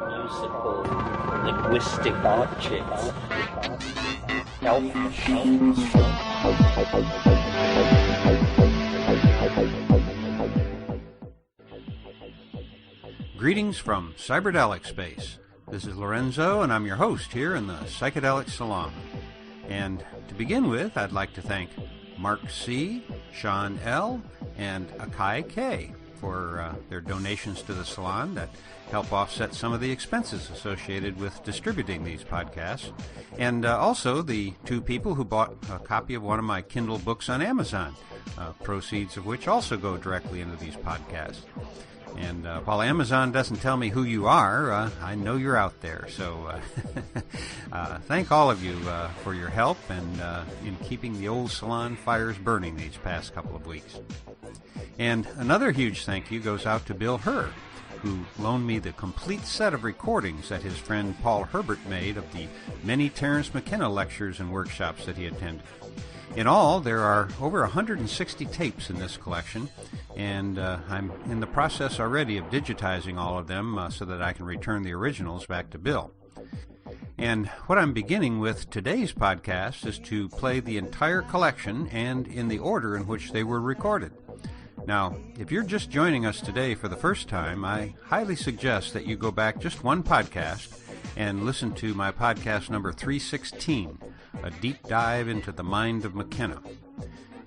musical, linguistic objects. Greetings from Cyberdelic Space. This is Lorenzo, and I'm your host here in the Psychedelic Salon. And to begin with, I'd like to thank Mark C., Sean L., and Akai K. for their donations to the salon that help offset some of the expenses associated with distributing these podcasts. And also the two people who bought a copy of one of my Kindle books on Amazon, proceeds of which also go directly into these podcasts. And while Amazon doesn't tell me who you are, I know you're out there. So thank all of you for your help and in keeping the old salon fires burning these past couple of weeks. And another huge thank you goes out to Bill Herr, who loaned me the complete set of recordings that his friend Paul Herbert made of the many Terence McKenna lectures and workshops that he attended. In all, there are over 160 tapes in this collection, and I'm in the process already of digitizing all of them so that I can return the originals back to Bill. And what I'm beginning with today's podcast is to play the entire collection and in the order in which they were recorded. Now, if you're just joining us today for the first time, I highly suggest that you go back just one podcast and listen to my podcast number 316, a deep dive into the mind of McKenna.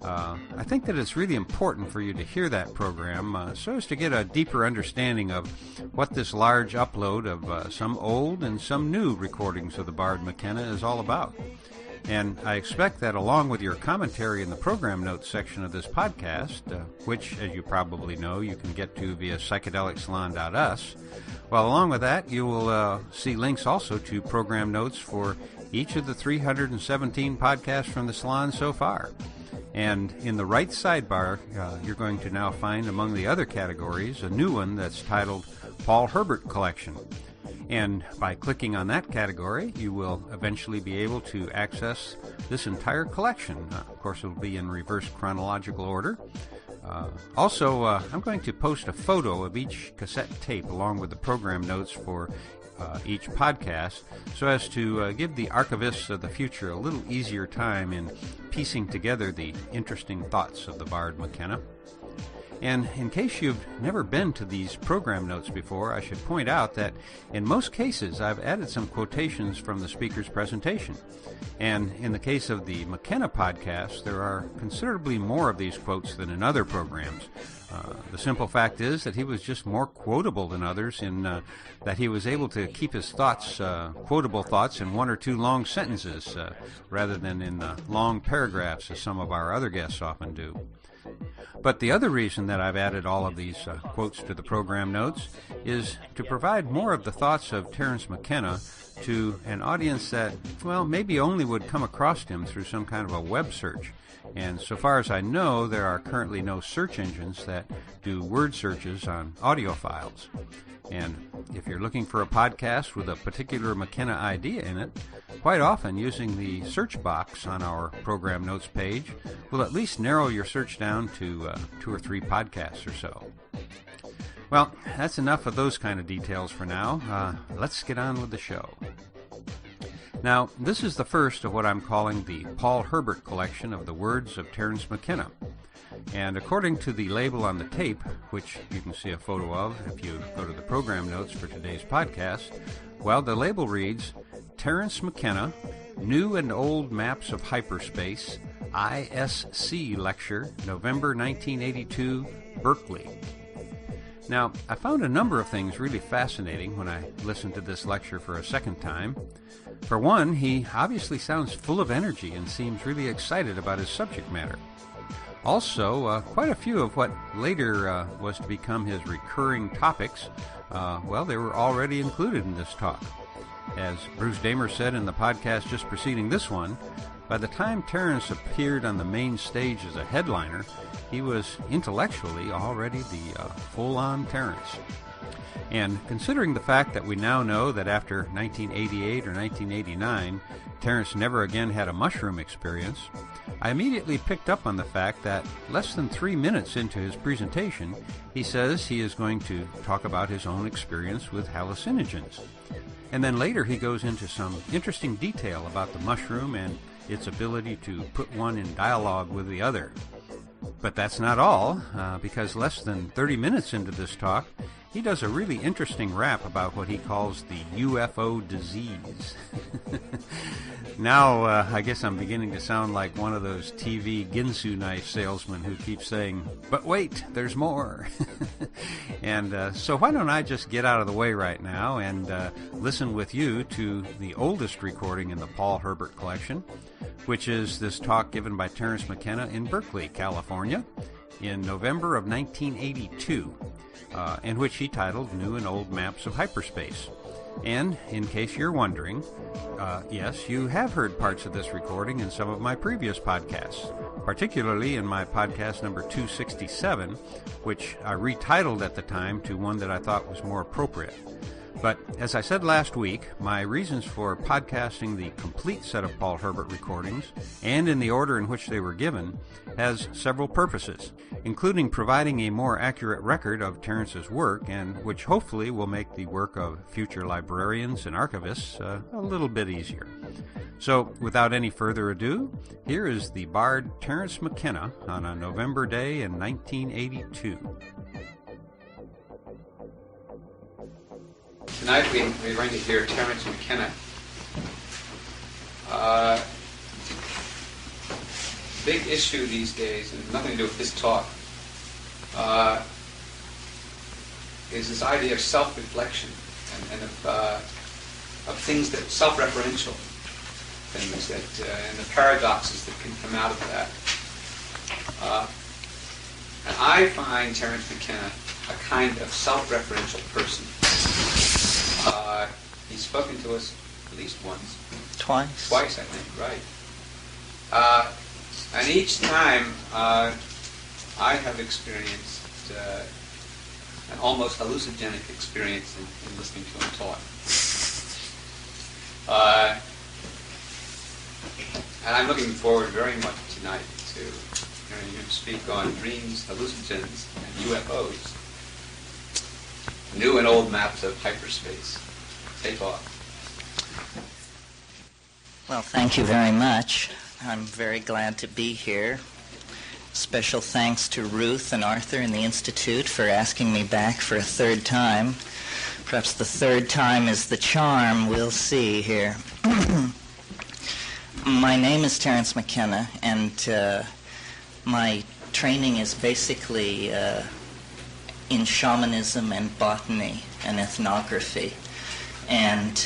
I think that it's really important for you to hear that program so as to get a deeper understanding of what this large upload of some old and some new recordings of the Bard McKenna is all about. And I expect that along with your commentary in the program notes section of this podcast, which, as you probably know, you can get to via psychedelicsalon.us, well, along with that, you will see links also to program notes for each of the 317 podcasts from the salon so far. And in the right sidebar, you're going to now find, among the other categories, a new one that's titled Paul Herbert Collection. And by clicking on that category, you will eventually be able to access this entire collection. Of course, it will be in reverse chronological order. Also, I'm going to post a photo of each cassette tape along with the program notes for each podcast so as to give the archivists of the future a little easier time in piecing together the interesting thoughts of the Bard McKenna. And in case you've never been to these program notes before, I should point out that in most cases I've added some quotations from the speaker's presentation. And in the case of the McKenna podcast, there are considerably more of these quotes than in other programs. The simple fact is that he was just more quotable than others in that he was able to keep his thoughts, quotable thoughts, in one or two long sentences rather than in long paragraphs as some of our other guests often do. But the other reason that I've added all of these quotes to the program notes is to provide more of the thoughts of Terence McKenna to an audience that, well, maybe only would come across him through some kind of a web search. And so far as I know, there are currently no search engines that do word searches on audio files. And if you're looking for a podcast with a particular McKenna idea in it, quite often using the search box on our program notes page will at least narrow your search down to 2 or 3 podcasts or so. Well, that's enough of those kind of details for now. Let's get on with the show. Now, this is the first of what I'm calling the Paul Herbert collection of the words of Terence McKenna. And according to the label on the tape, which you can see a photo of if you go to the program notes for today's podcast, well, the label reads, Terence McKenna, New and Old Maps of Hyperspace, ISC Lecture, November 1982, Berkeley. Now, I found a number of things really fascinating when I listened to this lecture for a second time. For one, he obviously sounds full of energy and seems really excited about his subject matter. Also, quite a few of what later was to become his recurring topics, well, they were already included in this talk. As Bruce Damer said in the podcast just preceding this one, by the time Terence appeared on the main stage as a headliner, he was intellectually already the full-on Terence. And considering the fact that we now know that after 1988 or 1989, Terence never again had a mushroom experience, I immediately picked up on the fact that less than 3 minutes into his presentation, he says he is going to talk about his own experience with hallucinogens. And then later he goes into some interesting detail about the mushroom and its ability to put one in dialogue with the other. But that's not all, because less than 30 minutes into this talk, he does a really interesting rap about what he calls the UFO disease. Now, I guess I'm beginning to sound like one of those TV Ginsu knife salesmen who keeps saying, "But wait, there's more." And so why don't I just get out of the way right now and listen with you to the oldest recording in the Paul Herbert collection, which is this talk given by Terence McKenna in Berkeley, California, in November of 1982, in which he titled New and Old Maps of Hyperspace. And, in case you're wondering, yes, you have heard parts of this recording in some of my previous podcasts, particularly in my podcast number 267, which I retitled at the time to one that I thought was more appropriate. But, as I said last week, my reasons for podcasting the complete set of Paul Herbert recordings, and in the order in which they were given, has several purposes, including providing a more accurate record of Terence's work, and which hopefully will make the work of future librarians and archivists a little bit easier. So, without any further ado, here is the bard Terence McKenna on a November day in 1982. Tonight we're going to hear Terence McKenna. Big issue these days, and nothing to do with this talk, is this idea of self-reflection and of things that self-referential things that and the paradoxes that can come out of that. And I find Terence McKenna a kind of self-referential person. He's spoken to us at least once. Twice, I think, right. And each time I have experienced an almost hallucinogenic experience in listening to him talk. And I'm looking forward very much tonight to hearing him speak on dreams, hallucinogens, and UFOs. New and Old Maps of Hyperspace. Take off. Well, thank you very much. I'm very glad to be here. Special thanks to Ruth and Arthur and the Institute for asking me back for a third time. Perhaps the third time is the charm. We'll see here. My name is Terence McKenna, and my training is basically in shamanism and botany and ethnography. And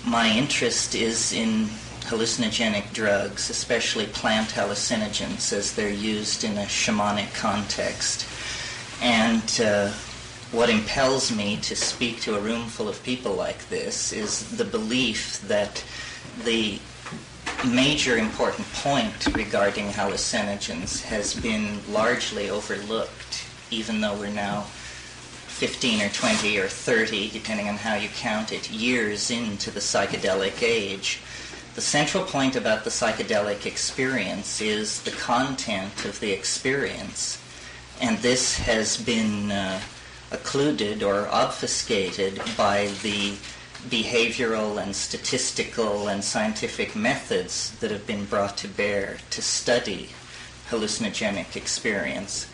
my interest is in hallucinogenic drugs, especially plant hallucinogens as they're used in a shamanic context. And what impels me to speak to a room full of people like this is the belief that the major important point regarding hallucinogens has been largely overlooked, even though we're now 15 or 20 or 30, depending on how you count it, years into the psychedelic age. The central point about the psychedelic experience is the content of the experience, and this has been occluded or obfuscated by the behavioral and statistical and scientific methods that have been brought to bear to study hallucinogenic experience.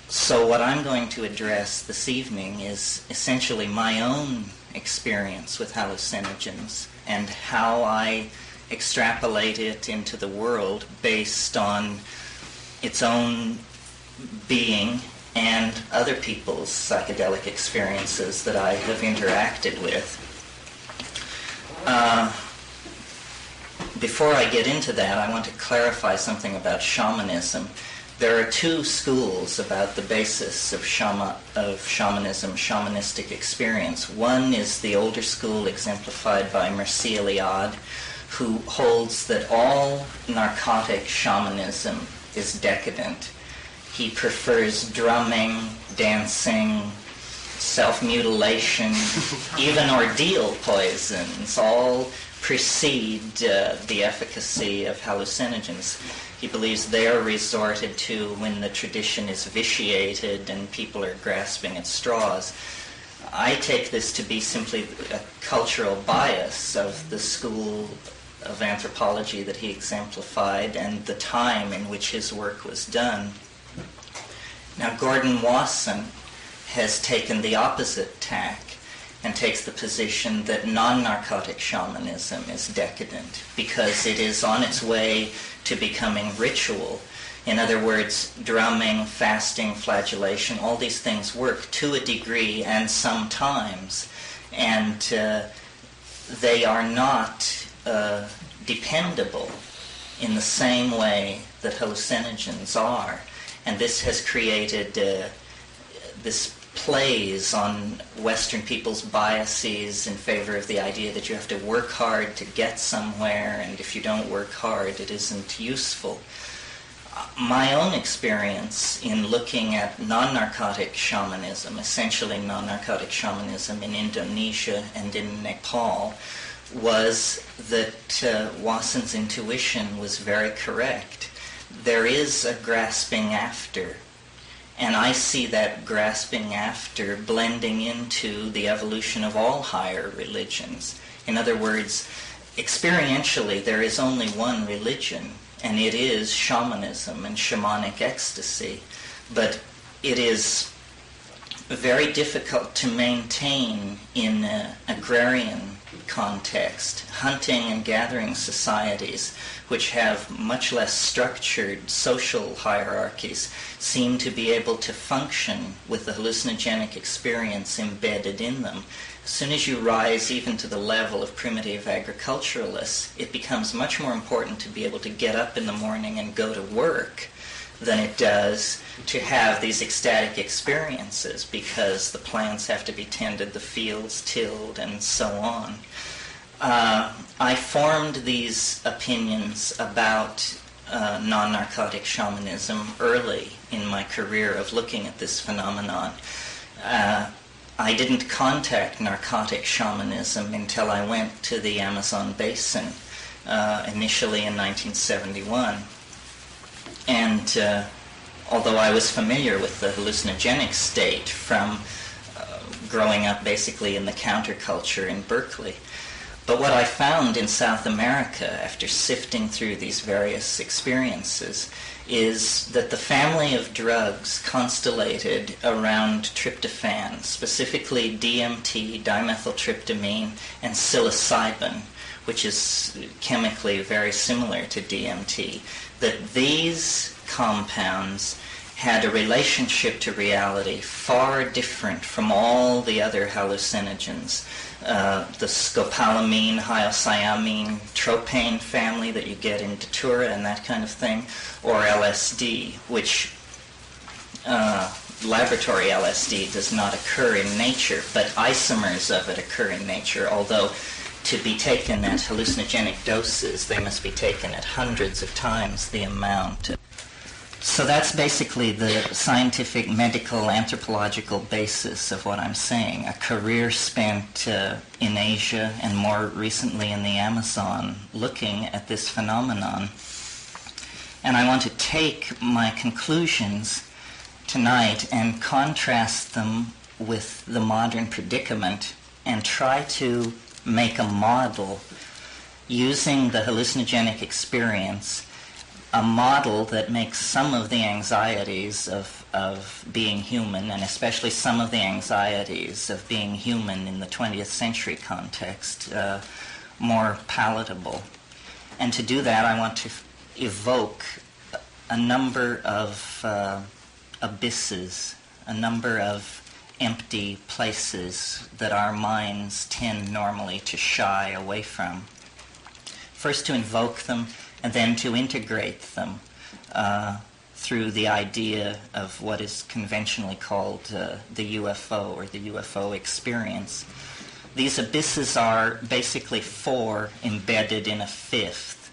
So what I'm going to address this evening is essentially my own experience with hallucinogens and how I extrapolate it into the world based on its own being and other people's psychedelic experiences that I have interacted with. Before I get into that, I want to clarify something about shamanism. There are two schools about the basis of shamanism, shamanistic experience. One is the older school exemplified by Mircea Eliade, who holds that all narcotic shamanism is decadent. He prefers drumming, dancing, self-mutilation, even ordeal poisons, all precede the efficacy of hallucinogens. He believes they are resorted to when the tradition is vitiated and people are grasping at straws. I take this to be simply a cultural bias of the school of anthropology that he exemplified and the time in which his work was done. Now, Gordon Wasson has taken the opposite tack and takes the position that non-narcotic shamanism is decadent because it is on its way to becoming ritual. In other words, drumming, fasting, flagellation, all these things work to a degree and sometimes, and they are not dependable in the same way that hallucinogens are. And this has created this plays on Western people's biases in favor of the idea that you have to work hard to get somewhere, and if you don't work hard, it isn't useful. My own experience in looking at non-narcotic shamanism, essentially non-narcotic shamanism in Indonesia and in Nepal, was that Wasson's intuition was very correct. There is a grasping after, and I see that grasping after blending into the evolution of all higher religions. In other words, experientially, there is only one religion, and it is shamanism and shamanic ecstasy. But it is very difficult to maintain in an agrarian context. Hunting and gathering societies, which have much less structured social hierarchies, seem to be able to function with the hallucinogenic experience embedded in them. As soon as you rise even to the level of primitive agriculturalists, it becomes much more important to be able to get up in the morning and go to work than it does to have these ecstatic experiences, because the plants have to be tended, the fields tilled, and so on. I formed these opinions about non-narcotic shamanism early in my career of looking at this phenomenon. I didn't contact narcotic shamanism until I went to the Amazon basin, initially in 1971. And although I was familiar with the hallucinogenic state from growing up basically in the counterculture in Berkeley, but what I found in South America after sifting through these various experiences is that the family of drugs constellated around tryptophan, specifically DMT, dimethyltryptamine, and psilocybin, which is chemically very similar to DMT, that these compounds had a relationship to reality far different from all the other hallucinogens. The scopolamine, hyoscyamine, tropane family that you get in datura and that kind of thing, or LSD, which laboratory LSD does not occur in nature, but isomers of it occur in nature, although to be taken at hallucinogenic doses, they must be taken at hundreds of times the amount. So that's basically the scientific, medical, anthropological basis of what I'm saying. A career spent in Asia and more recently in the Amazon looking at this phenomenon. And I want to take my conclusions tonight and contrast them with the modern predicament and try to make a model using the hallucinogenic experience, a model that makes some of the anxieties of being human, and especially some of the anxieties of being human in the 20th century context, more palatable. And to do that, I want to evoke a number of abysses, a number of empty places that our minds tend normally to shy away from. First to invoke them, and then to integrate them through the idea of what is conventionally called the UFO or the UFO experience. These abysses are basically four embedded in a fifth.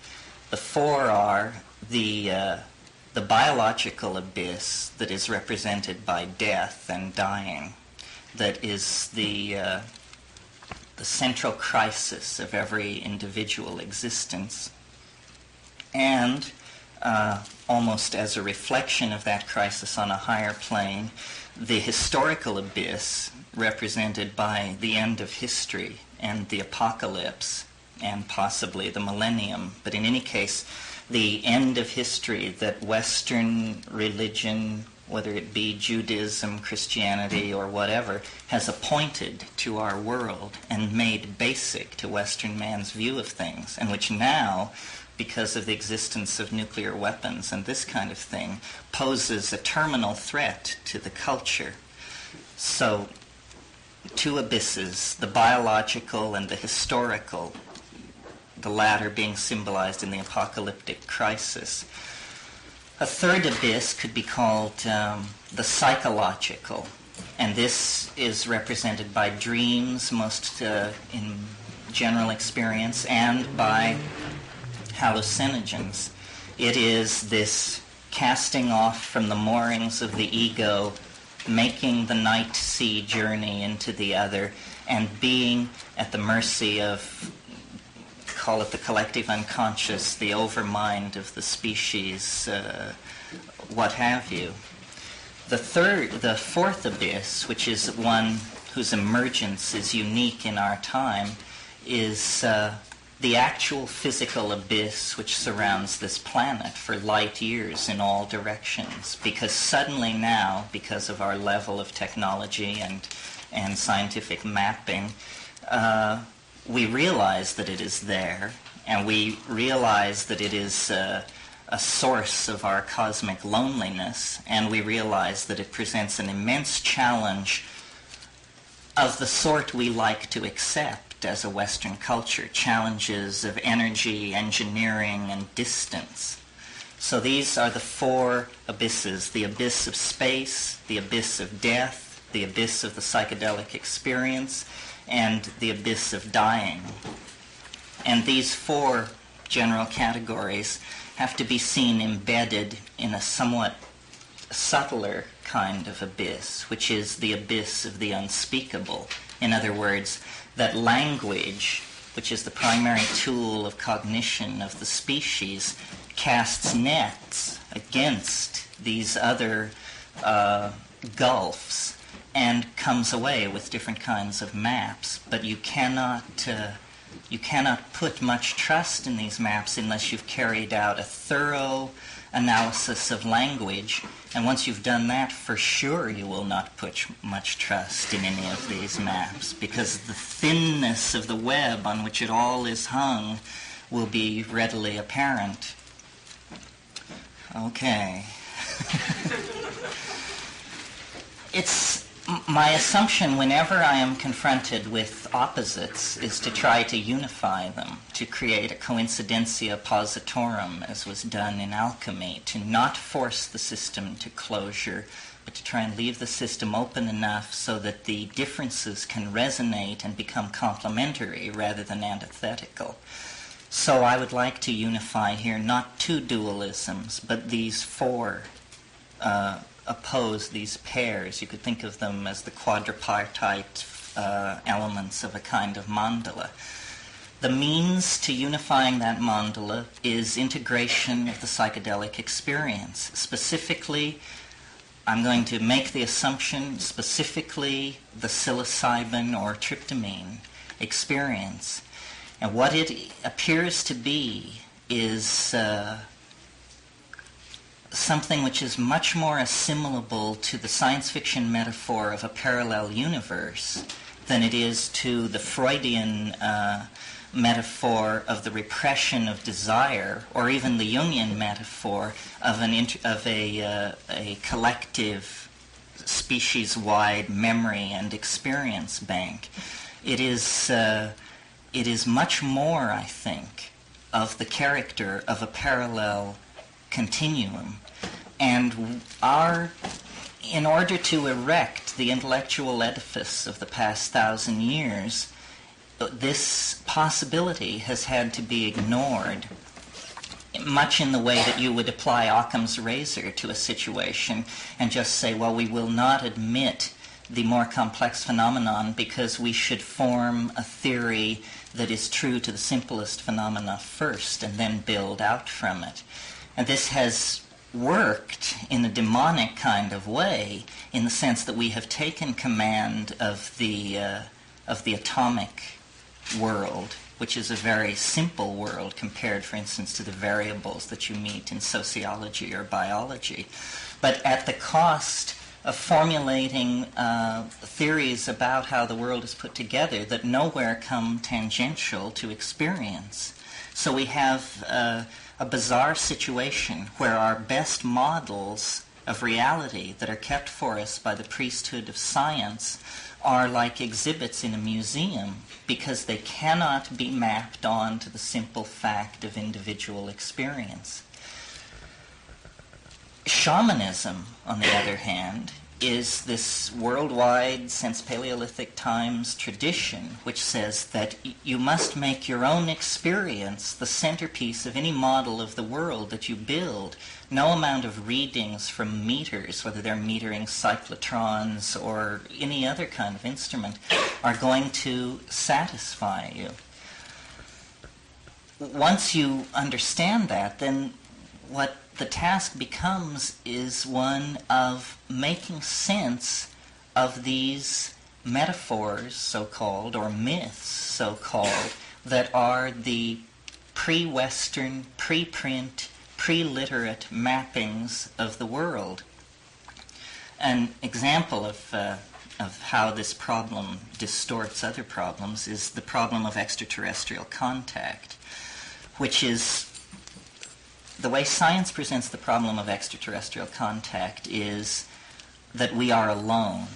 The four are the biological abyss that is represented by death and dying, that is the central crisis of every individual existence. And almost as a reflection of that crisis on a higher plane, the historical abyss represented by the end of history and the apocalypse and possibly the millennium, but in any case, the end of history that Western religion, whether it be Judaism, Christianity, or whatever, has appointed to our world and made basic to Western man's view of things, and which now, because of the existence of nuclear weapons and this kind of thing, poses a terminal threat to the culture. So, two abysses, the biological and the historical, the latter being symbolized in the apocalyptic crisis. A third abyss could be called the psychological, and this is represented by dreams, most in general experience, and by hallucinogens. It is this casting off from the moorings of the ego, making the night sea journey into the other, and being at the mercy of, call it the collective unconscious, the overmind of the species, what have you. The fourth abyss, which is one whose emergence is unique in our time, is the actual physical abyss which surrounds this planet for light years in all directions. Because suddenly now, because of our level of technology and scientific mapping, we realize that it is there, and we realize that it is a source of our cosmic loneliness, and we realize that it presents an immense challenge of the sort we like to accept as a Western culture, challenges of energy, engineering, and distance. So these are the four abysses: the abyss of space, the abyss of death, the abyss of the psychedelic experience, and the abyss of dying. And these four general categories have to be seen embedded in a somewhat subtler kind of abyss, which is the abyss of the unspeakable. In other words, that language, which is the primary tool of cognition of the species, casts nets against these other gulfs and comes away with different kinds of maps. But you cannot put much trust in these maps unless you've carried out a thorough analysis of language, and once you've done that, for sure you will not put much trust in any of these maps, because the thinness of the web on which it all is hung will be readily apparent. Okay. It's my assumption whenever I am confronted with opposites is to try to unify them, to create a coincidentia positorum, as was done in alchemy, to not force the system to closure, but to try and leave the system open enough so that the differences can resonate and become complementary rather than antithetical. So I would like to unify here not two dualisms, but these four oppose, these pairs. You could think of them as the quadripartite elements of a kind of mandala. The means to unifying that mandala is integration of the psychedelic experience. Specifically, I'm going to make the assumption, specifically the psilocybin or tryptamine experience. And what it appears to be is something which is much more assimilable to the science fiction metaphor of a parallel universe than it is to the Freudian metaphor of the repression of desire, or even the Jungian metaphor of a collective species-wide memory and experience bank. It is much more, I think, of the character of a parallel continuum. And in order to erect the intellectual edifice of the past 1,000 years, this possibility has had to be ignored, much in the way that you would apply Occam's razor to a situation and just say, well, we will not admit the more complex phenomenon because we should form a theory that is true to the simplest phenomena first and then build out from it. And this has worked in a demonic kind of way, in the sense that we have taken command of the atomic world, which is a very simple world compared, for instance, to the variables that you meet in sociology or biology, but at the cost of formulating theories about how the world is put together that nowhere come tangential to experience. So we have a bizarre situation where our best models of reality that are kept for us by the priesthood of science are like exhibits in a museum because they cannot be mapped onto the simple fact of individual experience. Shamanism, on the other hand, is this worldwide, since Paleolithic times, tradition which says that you must make your own experience the centerpiece of any model of the world that you build. No amount of readings from meters, whether they're metering cyclotrons or any other kind of instrument, are going to satisfy you. Once you understand that, then what the task becomes is one of making sense of these metaphors, so-called, or myths, so-called, that are the pre-Western, pre-print, pre-literate mappings of the world. An example of how this problem distorts other problems is the problem of extraterrestrial contact, which is the way science presents the problem of extraterrestrial contact is that we are alone,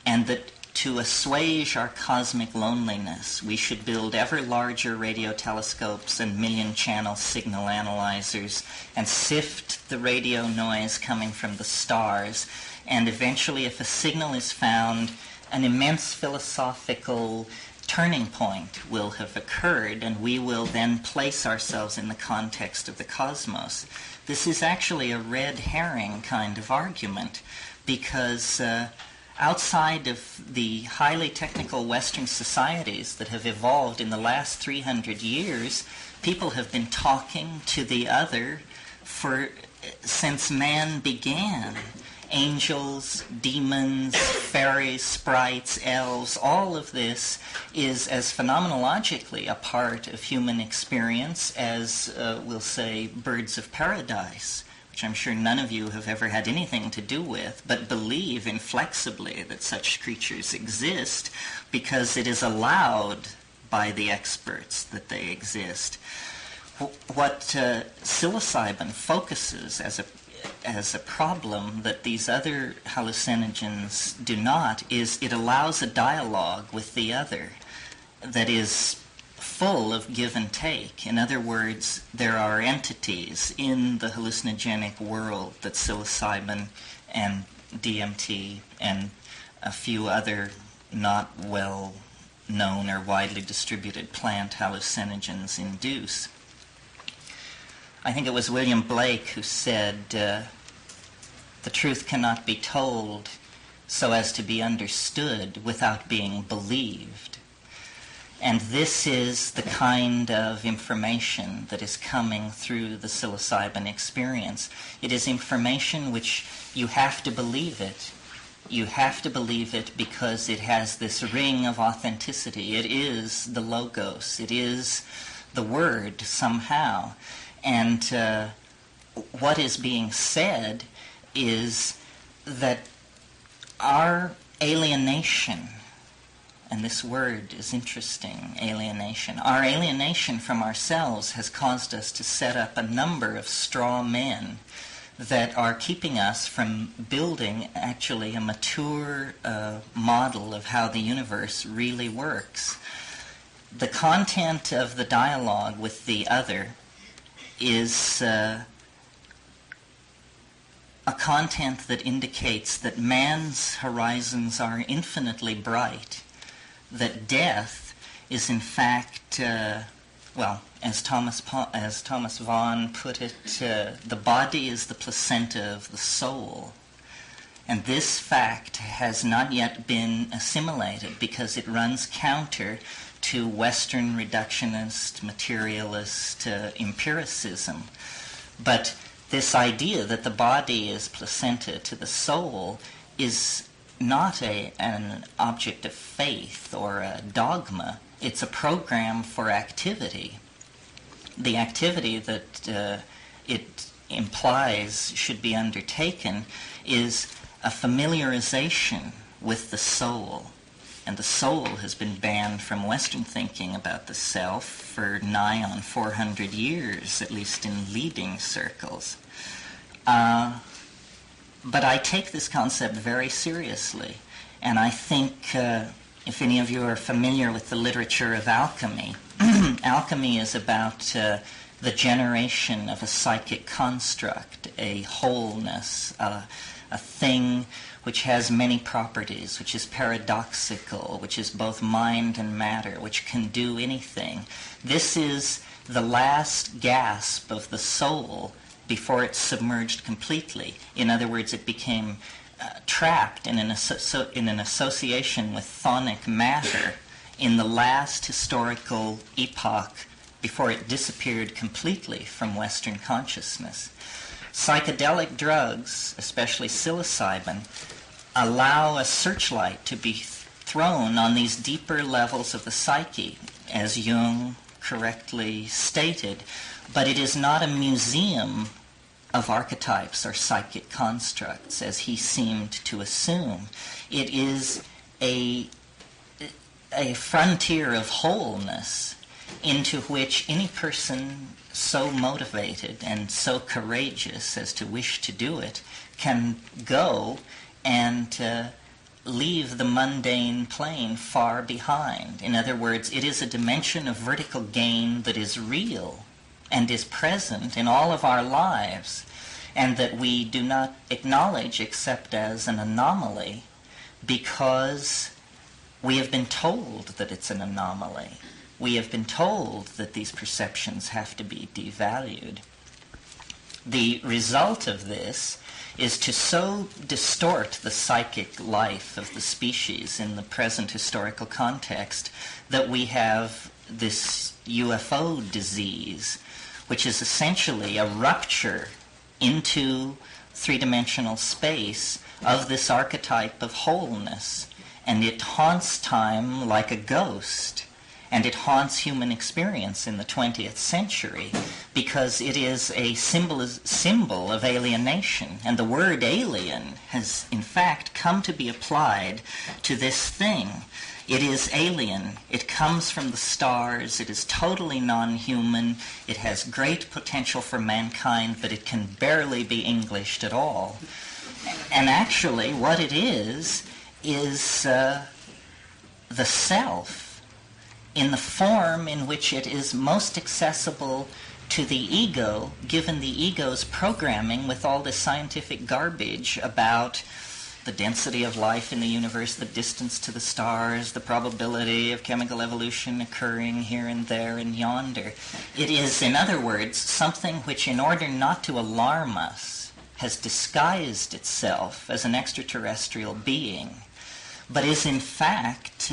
and that to assuage our cosmic loneliness, we should build ever larger radio telescopes and million-channel signal analyzers and sift the radio noise coming from the stars, and eventually, if a signal is found, an immense philosophical turning point will have occurred, and we will then place ourselves in the context of the cosmos. This is actually a red herring kind of argument, because outside of the highly technical Western societies that have evolved in the last 300 years, people have been talking to the other since man began. Angels, demons, fairies, sprites, elves, all of this is as phenomenologically a part of human experience as, we'll say, birds of paradise, which I'm sure none of you have ever had anything to do with, but believe inflexibly that such creatures exist because it is allowed by the experts that they exist. What psilocybin focuses as a problem that these other hallucinogens do not is it allows a dialogue with the other that is full of give and take. In other words, there are entities in the hallucinogenic world that psilocybin and DMT and a few other not well known or widely distributed plant hallucinogens induce. I think it was William Blake who said, the truth cannot be told so as to be understood without being believed. And this is the kind of information that is coming through the psilocybin experience. It is information which you have to believe it. You have to believe it because it has this ring of authenticity. It is the logos. It is the word somehow. And what is being said is that our alienation, and this word is interesting, alienation, our alienation from ourselves has caused us to set up a number of straw men that are keeping us from building actually a mature model of how the universe really works. The content of the dialogue with the other is a content that indicates that man's horizons are infinitely bright, that death is in fact, as Thomas Vaughan put it, the body is the placenta of the soul, And this fact has not yet been assimilated because it runs counter to Western reductionist, materialist empiricism. But this idea that the body is placenta to the soul is not an object of faith or a dogma. It's a program for activity. The activity that it implies should be undertaken is a familiarization with the soul. And the soul has been banned from Western thinking about the self for nigh on 400 years, at least in leading circles. But I take this concept very seriously, and I think if any of you are familiar with the literature of alchemy, alchemy is about the generation of a psychic construct, a wholeness, a thing which has many properties, which is paradoxical, which is both mind and matter, which can do anything. This is the last gasp of the soul before it's submerged completely. In other words, it became trapped in an association with chthonic matter in the last historical epoch before it disappeared completely from Western consciousness. Psychedelic drugs, especially psilocybin, allow a searchlight to be thrown on these deeper levels of the psyche, as Jung correctly stated, but it is not a museum of archetypes or psychic constructs, as he seemed to assume. It is a frontier of wholeness into which any person so motivated and so courageous as to wish to do it can go and leave the mundane plane far behind. In other words, it is a dimension of vertical gain that is real and is present in all of our lives, and that we do not acknowledge except as an anomaly because we have been told that it's an anomaly. We have been told that these perceptions have to be devalued. The result of this is to so distort the psychic life of the species in the present historical context that we have this UFO disease, which is essentially a rupture into three-dimensional space of this archetype of wholeness. And it haunts time like a ghost. And it haunts human experience in the 20th century because it is a symbol of alienation. And the word alien has, in fact, come to be applied to this thing. It is alien. It comes from the stars. It is totally non-human. It has great potential for mankind, but it can barely be Englished at all. And actually, what it is the self, in the form in which it is most accessible to the ego, given the ego's programming with all this scientific garbage about the density of life in the universe, the distance to the stars, the probability of chemical evolution occurring here and there and yonder. It is, in other words, something which, in order not to alarm us, has disguised itself as an extraterrestrial being, but is in fact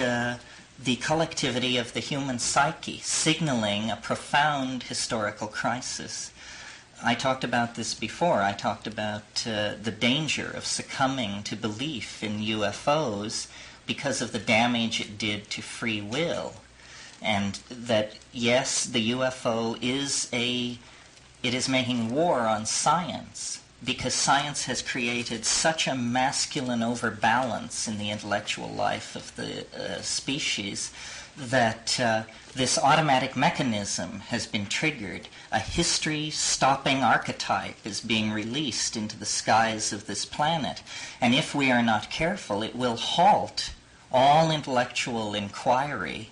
the collectivity of the human psyche, signaling a profound historical crisis. I talked about this before. I talked about the danger of succumbing to belief in UFOs because of the damage it did to free will. And that, yes, the UFO is making war on science, because science has created such a masculine overbalance in the intellectual life of the species that this automatic mechanism has been triggered. A history-stopping archetype is being released into the skies of this planet. And if we are not careful, it will halt all intellectual inquiry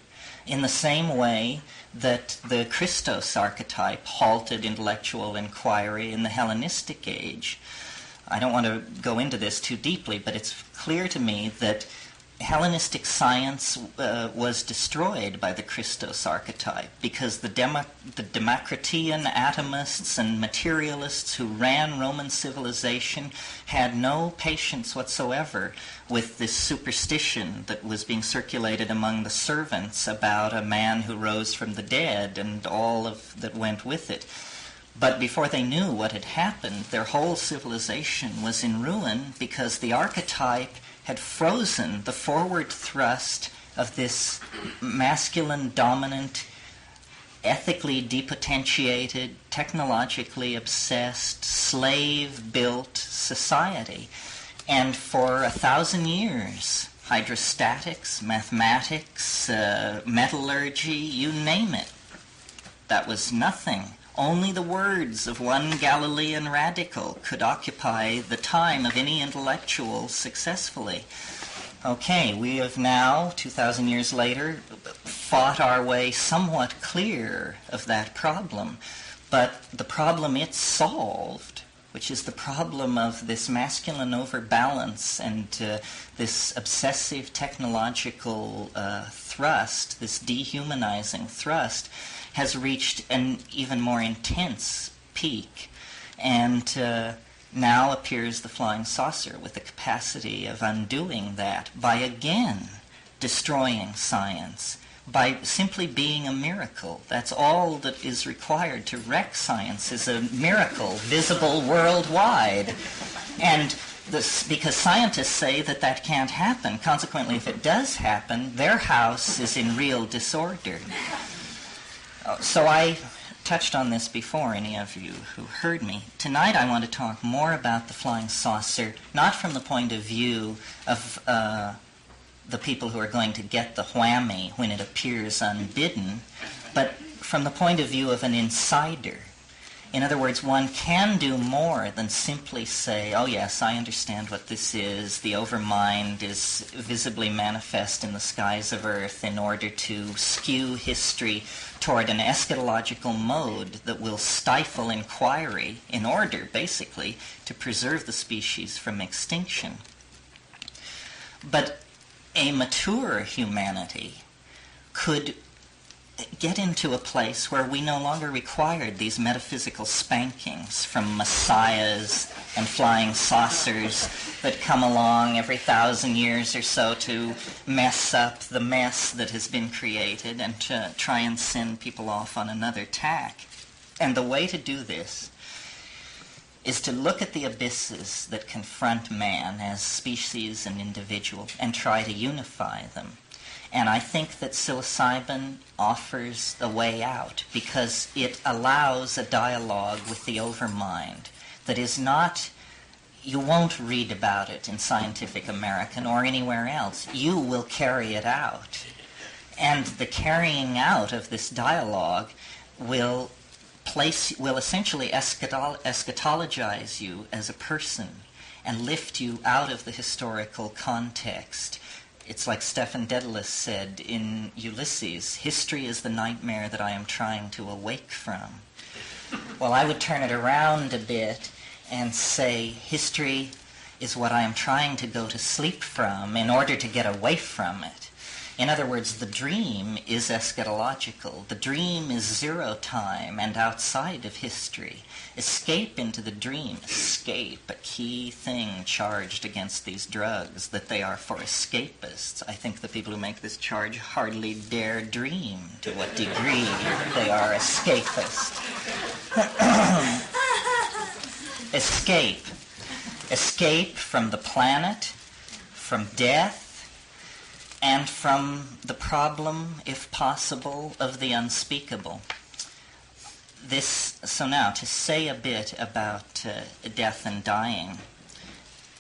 in the same way that the Christos archetype halted intellectual inquiry in the Hellenistic age. I don't want to go into this too deeply, but it's clear to me that Hellenistic science was destroyed by the Christos archetype because the Democritean atomists and materialists who ran Roman civilization had no patience whatsoever with this superstition that was being circulated among the servants about a man who rose from the dead and all of that went with it. But before they knew what had happened, their whole civilization was in ruin because the archetype had frozen the forward thrust of this masculine, dominant, ethically depotentiated, technologically obsessed, slave-built society. And for 1,000 years, hydrostatics, mathematics, metallurgy, you name it, that was nothing. Only the words of one Galilean radical could occupy the time of any intellectual successfully. Okay, we have now, 2,000 years later, fought our way somewhat clear of that problem. But the problem it solved, which is the problem of this masculine overbalance and this obsessive technological thrust, this dehumanizing thrust, has reached an even more intense peak. And now appears the flying saucer with the capacity of undoing that by again destroying science, by simply being a miracle. That's all that is required to wreck science, is a miracle visible worldwide. And because scientists say that that can't happen. Consequently, if it does happen, their house is in real disorder. So I touched on this before, any of you who heard me. Tonight I want to talk more about the flying saucer, not from the point of view of the people who are going to get the whammy when it appears unbidden, but from the point of view of an insider. In other words, one can do more than simply say, oh yes, I understand what this is. The overmind is visibly manifest in the skies of Earth in order to skew history toward an eschatological mode that will stifle inquiry in order, basically, to preserve the species from extinction. But a mature humanity could get into a place where we no longer required these metaphysical spankings from messiahs and flying saucers that come along every 1,000 years or so to mess up the mess that has been created and to try and send people off on another tack. And the way to do this is to look at the abysses that confront man as species and individual and try to unify them. And I think that psilocybin offers a way out because it allows a dialogue with the overmind that is not, you won't read about it in Scientific American or anywhere else. You will carry it out. And the carrying out of this dialogue will essentially eschatologize you as a person and lift you out of the historical context. It's like Stephen Dedalus said in Ulysses, history is the nightmare that I am trying to awake from. Well, I would turn it around a bit and say history is what I am trying to go to sleep from in order to get away from it. In other words, the dream is eschatological. The dream is zero time and outside of history. Escape into the dream. Escape, a key thing charged against these drugs, that they are for escapists. I think the people who make this charge hardly dare dream to what degree they are escapist. Escape. Escape from the planet, from death, and from the problem, if possible, of the unspeakable. So now, to say a bit about death and dying,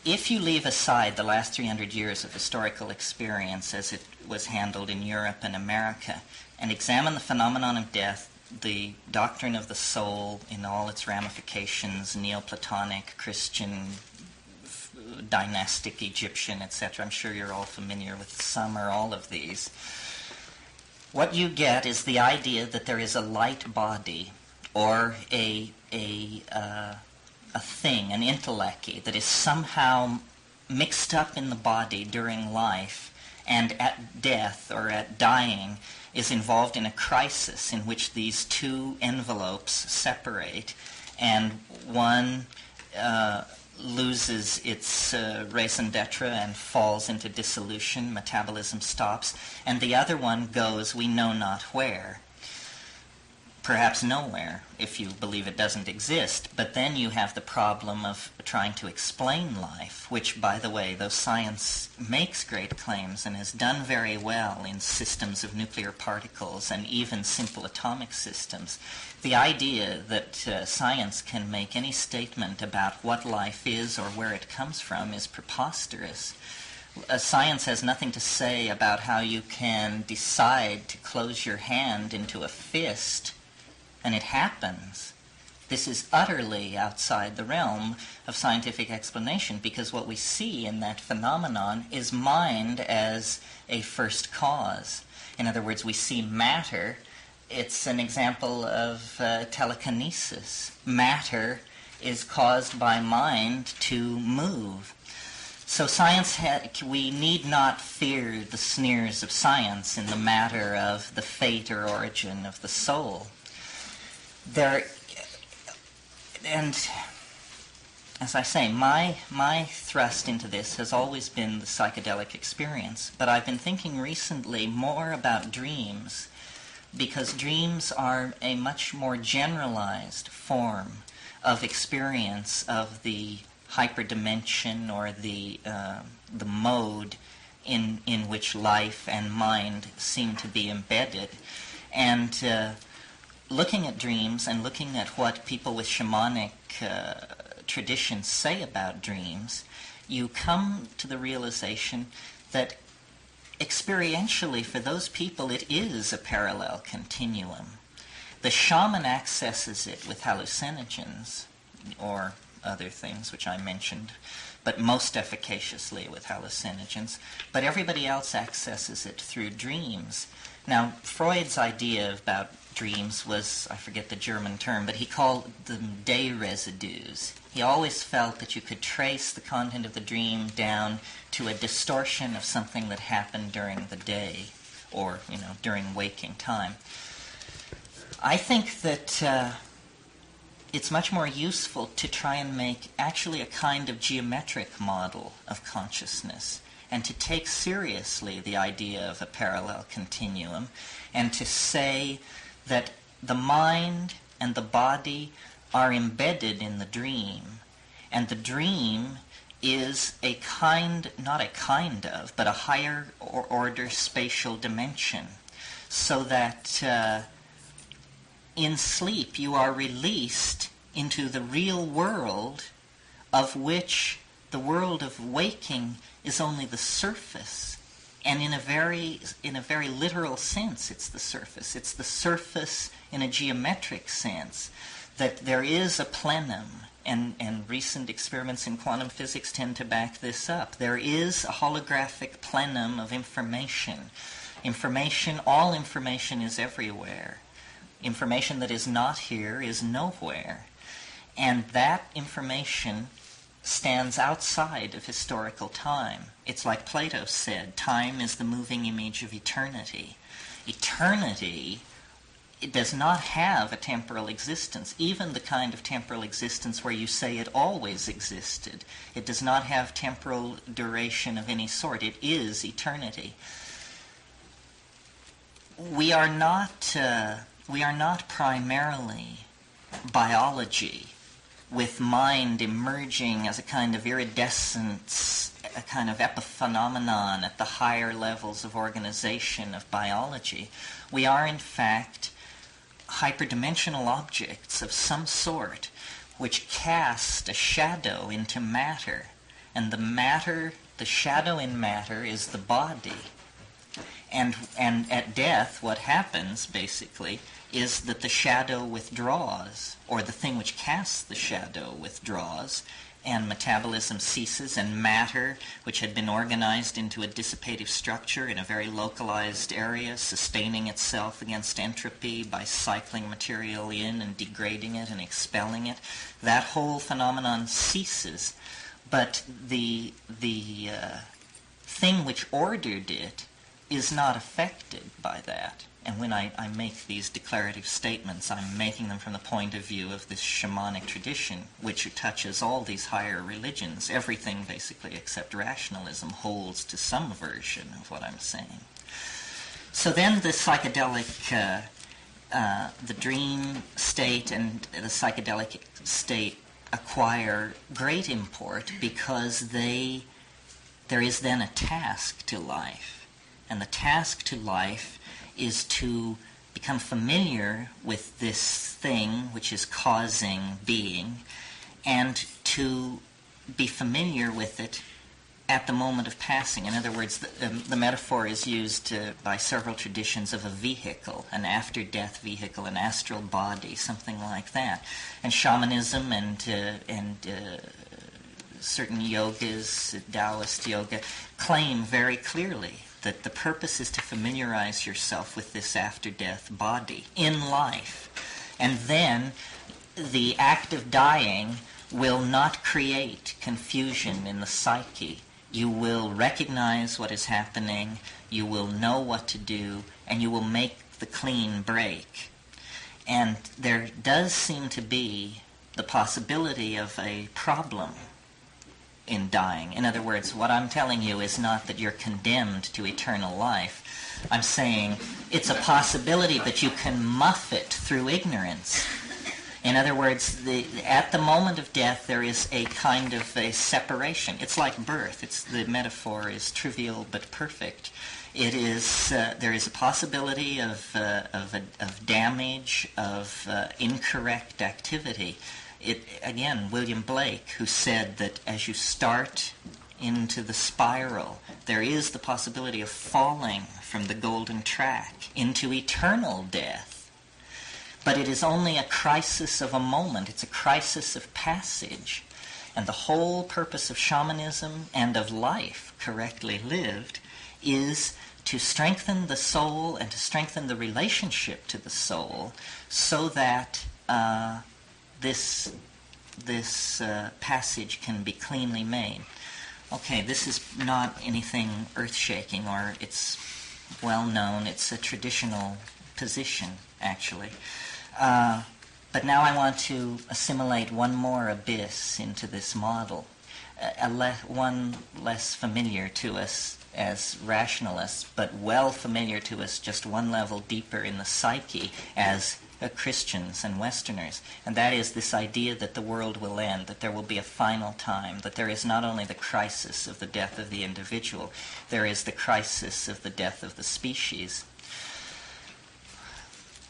if you leave aside the last 300 years of historical experience as it was handled in Europe and America, and examine the phenomenon of death, the doctrine of the soul in all its ramifications, Neoplatonic, Christian, dynastic, Egyptian, etc. I'm sure you're all familiar with some or all of these. What you get is the idea that there is a light body or a thing, an intellect, that is somehow mixed up in the body during life and at death or at dying is involved in a crisis in which these two envelopes separate, and one loses its raison d'etre and falls into dissolution, metabolism stops, and the other one goes we know not where. Perhaps nowhere, if you believe it doesn't exist. But then you have the problem of trying to explain life, which, by the way, though science makes great claims and has done very well in systems of nuclear particles and even simple atomic systems, the idea that science can make any statement about what life is or where it comes from is preposterous. Science has nothing to say about how you can decide to close your hand into a fist, and it happens. This is utterly outside the realm of scientific explanation, because what we see in that phenomenon is mind as a first cause. In other words, we see matter. It's an example of telekinesis. Matter is caused by mind to move. So science, we need not fear the sneers of science in the matter of the fate or origin of the soul. And as I say, my thrust into this has always been the psychedelic experience, but I've been thinking recently more about dreams, because dreams are a much more generalized form of experience of the hyperdimension, or the mode in which life and mind seem to be embedded. And looking at dreams and looking at what people with shamanic traditions say about dreams, you come to the realization that experientially for those people it is a parallel continuum. The shaman accesses it with hallucinogens or other things which I mentioned, but most efficaciously with hallucinogens, but everybody else accesses it through dreams. Now, Freud's idea about dreams was, I forget the German term, but he called them day residues. He always felt that you could trace the content of the dream down to a distortion of something that happened during the day, or, during waking time. I think that it's much more useful to try and make actually a kind of geometric model of consciousness, and to take seriously the idea of a parallel continuum, and to say that the mind and the body are embedded in the dream, and the dream is a kind, not a kind of, but a higher order spatial dimension, so that in sleep you are released into the real world, of which the world of waking is only the surface. And in a very literal sense, it's the surface. It's the surface in a geometric sense, that there is a plenum, and recent experiments in quantum physics tend to back this up. There is a holographic plenum of information. All information is everywhere. Information that is not here is nowhere. And that information stands outside of historical time. It's like Plato said, time is the moving image of eternity. Eternity, it does not have a temporal existence, even the kind of temporal existence where you say it always existed. It does not have temporal duration of any sort. It is eternity. We are not primarily biology, with mind emerging as a kind of iridescence, a kind of epiphenomenon at the higher levels of organization of biology. We are, in fact, hyperdimensional objects of some sort which cast a shadow into matter. And the shadow in matter is the body. And at death, what happens, basically, is that the shadow withdraws, or the thing which casts the shadow withdraws, and metabolism ceases, and matter, which had been organized into a dissipative structure in a very localized area, sustaining itself against entropy by cycling material in and degrading it and expelling it, that whole phenomenon ceases. But the thing which ordered it is not affected by that. And when I make these declarative statements, I'm making them from the point of view of this shamanic tradition, which touches all these higher religions. Everything, basically, except rationalism, holds to some version of what I'm saying. So then the psychedelic, the dream state and the psychedelic state acquire great import because there is then a task to life. And the task to life is to become familiar with this thing which is causing being, and to be familiar with it at the moment of passing. In other words, the metaphor is used by several traditions of a vehicle, an after-death vehicle, an astral body, something like that. And shamanism and certain yogas, Taoist yoga, claim very clearly that the purpose is to familiarize yourself with this after-death body in life. And then the act of dying will not create confusion in the psyche. You will recognize what is happening, you will know what to do, and you will make the clean break. And there does seem to be the possibility of a problem in dying. In other words, what I'm telling you is not that you're condemned to eternal life. I'm saying it's a possibility, but you can muff it through ignorance. In other words, at the moment of death, there is a kind of a separation. It's like birth. The metaphor is trivial but perfect. It is there is a possibility of damage, of incorrect activity. Again, William Blake, who said that as you start into the spiral, there is the possibility of falling from the golden track into eternal death. But it is only a crisis of a moment. It's a crisis of passage. And the whole purpose of shamanism and of life, correctly lived, is to strengthen the soul and to strengthen the relationship to the soul so that this passage can be cleanly made. Okay, this is not anything earth-shaking, or it's well known. It's a traditional position, actually. But now I want to assimilate one more abyss into this model, one less familiar to us as rationalists, but well familiar to us just one level deeper in the psyche as Christians and Westerners, and that is this idea that the world will end, that there will be a final time, that there is not only the crisis of the death of the individual, there is the crisis of the death of the species.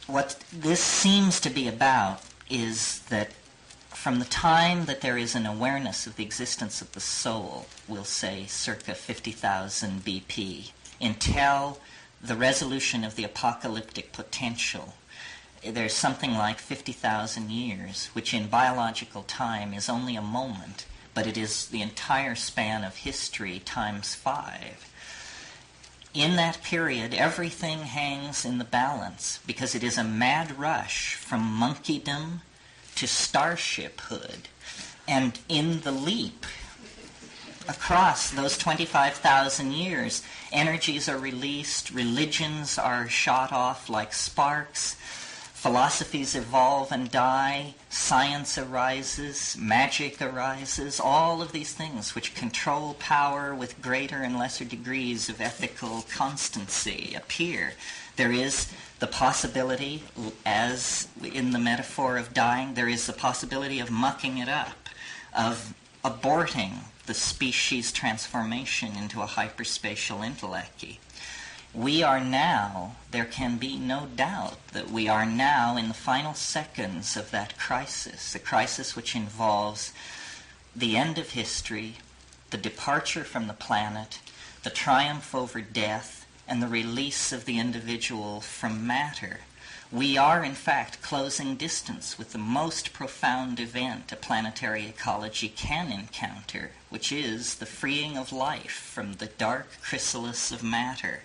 What this seems to be about is that from the time that there is an awareness of the existence of the soul, we'll say circa 50,000 BP, until the resolution of the apocalyptic potential, there's something like 50,000 years, which in biological time is only a moment, but it is the entire span of history times 5. In that period, everything hangs in the balance because it is a mad rush from monkeydom to starshiphood. And in the leap across those 25,000 years, energies are released, religions are shot off like sparks, philosophies evolve and die, science arises, magic arises, all of these things which control power with greater and lesser degrees of ethical constancy appear. There is the possibility, as in the metaphor of dying, there is the possibility of mucking it up, of aborting the species transformation into a hyperspatial intellecty. We are now, there can be no doubt that we are now in the final seconds of that crisis, a crisis which involves the end of history, the departure from the planet, the triumph over death, and the release of the individual from matter. We are, in fact, closing distance with the most profound event a planetary ecology can encounter, which is the freeing of life from the dark chrysalis of matter.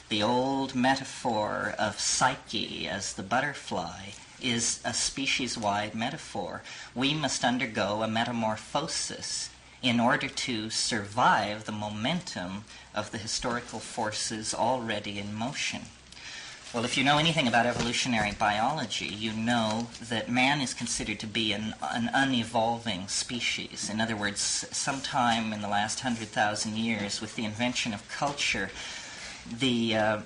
The old metaphor of psyche as the butterfly is a species-wide metaphor. We must undergo a metamorphosis in order to survive the momentum of the historical forces already in motion. Well, if you know anything about evolutionary biology, you know that man is considered to be an unevolving species. In other words, sometime in the last 100,000 years, with the invention of culture, the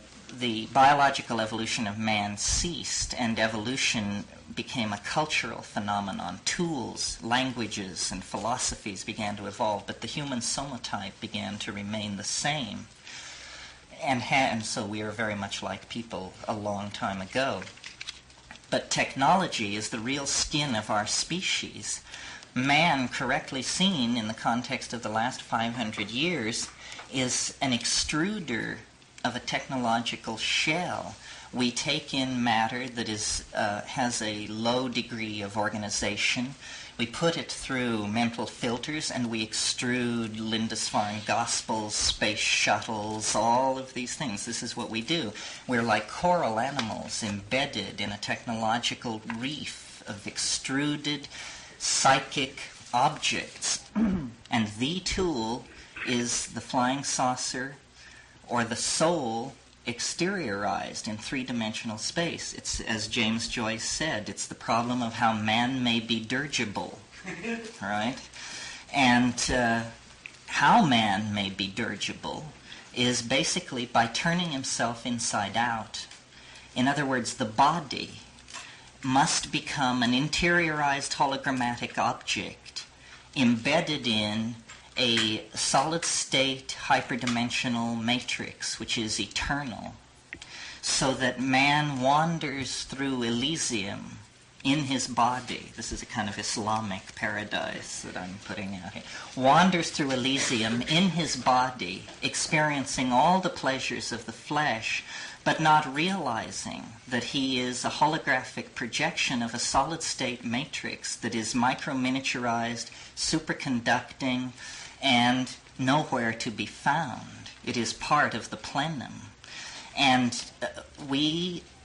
biological evolution of man ceased, and evolution became a cultural phenomenon. Tools, languages, and philosophies began to evolve, but the human somotype began to remain the same. And so we are very much like people a long time ago. But technology is the real skin of our species. Man, correctly seen in the context of the last 500 years, is an extruder of a technological shell. We take in matter that has a low degree of organization. We put it through mental filters, and we extrude Lindisfarne Gospels, space shuttles, all of these things. This is what we do. We're like coral animals embedded in a technological reef of extruded psychic objects. And the tool is the flying saucer or the soul exteriorized in three-dimensional space. It's, as James Joyce said, it's the problem of how man may be dirigible, right? And how man may be dirigible is basically by turning himself inside out. In other words, the body must become an interiorized hologrammatic object embedded in a solid-state hyperdimensional matrix, which is eternal, so that man wanders through Elysium in his body. This is a kind of Islamic paradise that I'm putting out here. Wanders through Elysium in his body, experiencing all the pleasures of the flesh, but not realizing that he is a holographic projection of a solid-state matrix that is micro-miniaturized, superconducting, and nowhere to be found. It is part of the plenum. And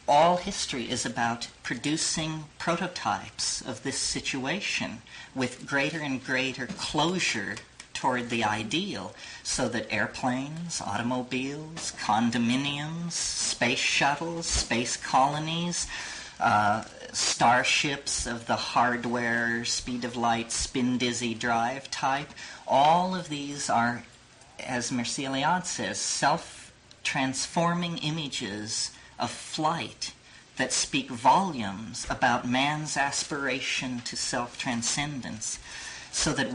all history is about producing prototypes of this situation with greater and greater closure toward the ideal, so that airplanes, automobiles, condominiums, space shuttles, space colonies, starships of the hardware, speed of light, spin-dizzy drive type, all of these are, as Mircea Eliade says, self-transforming images of flight that speak volumes about man's aspiration to self-transcendence, so that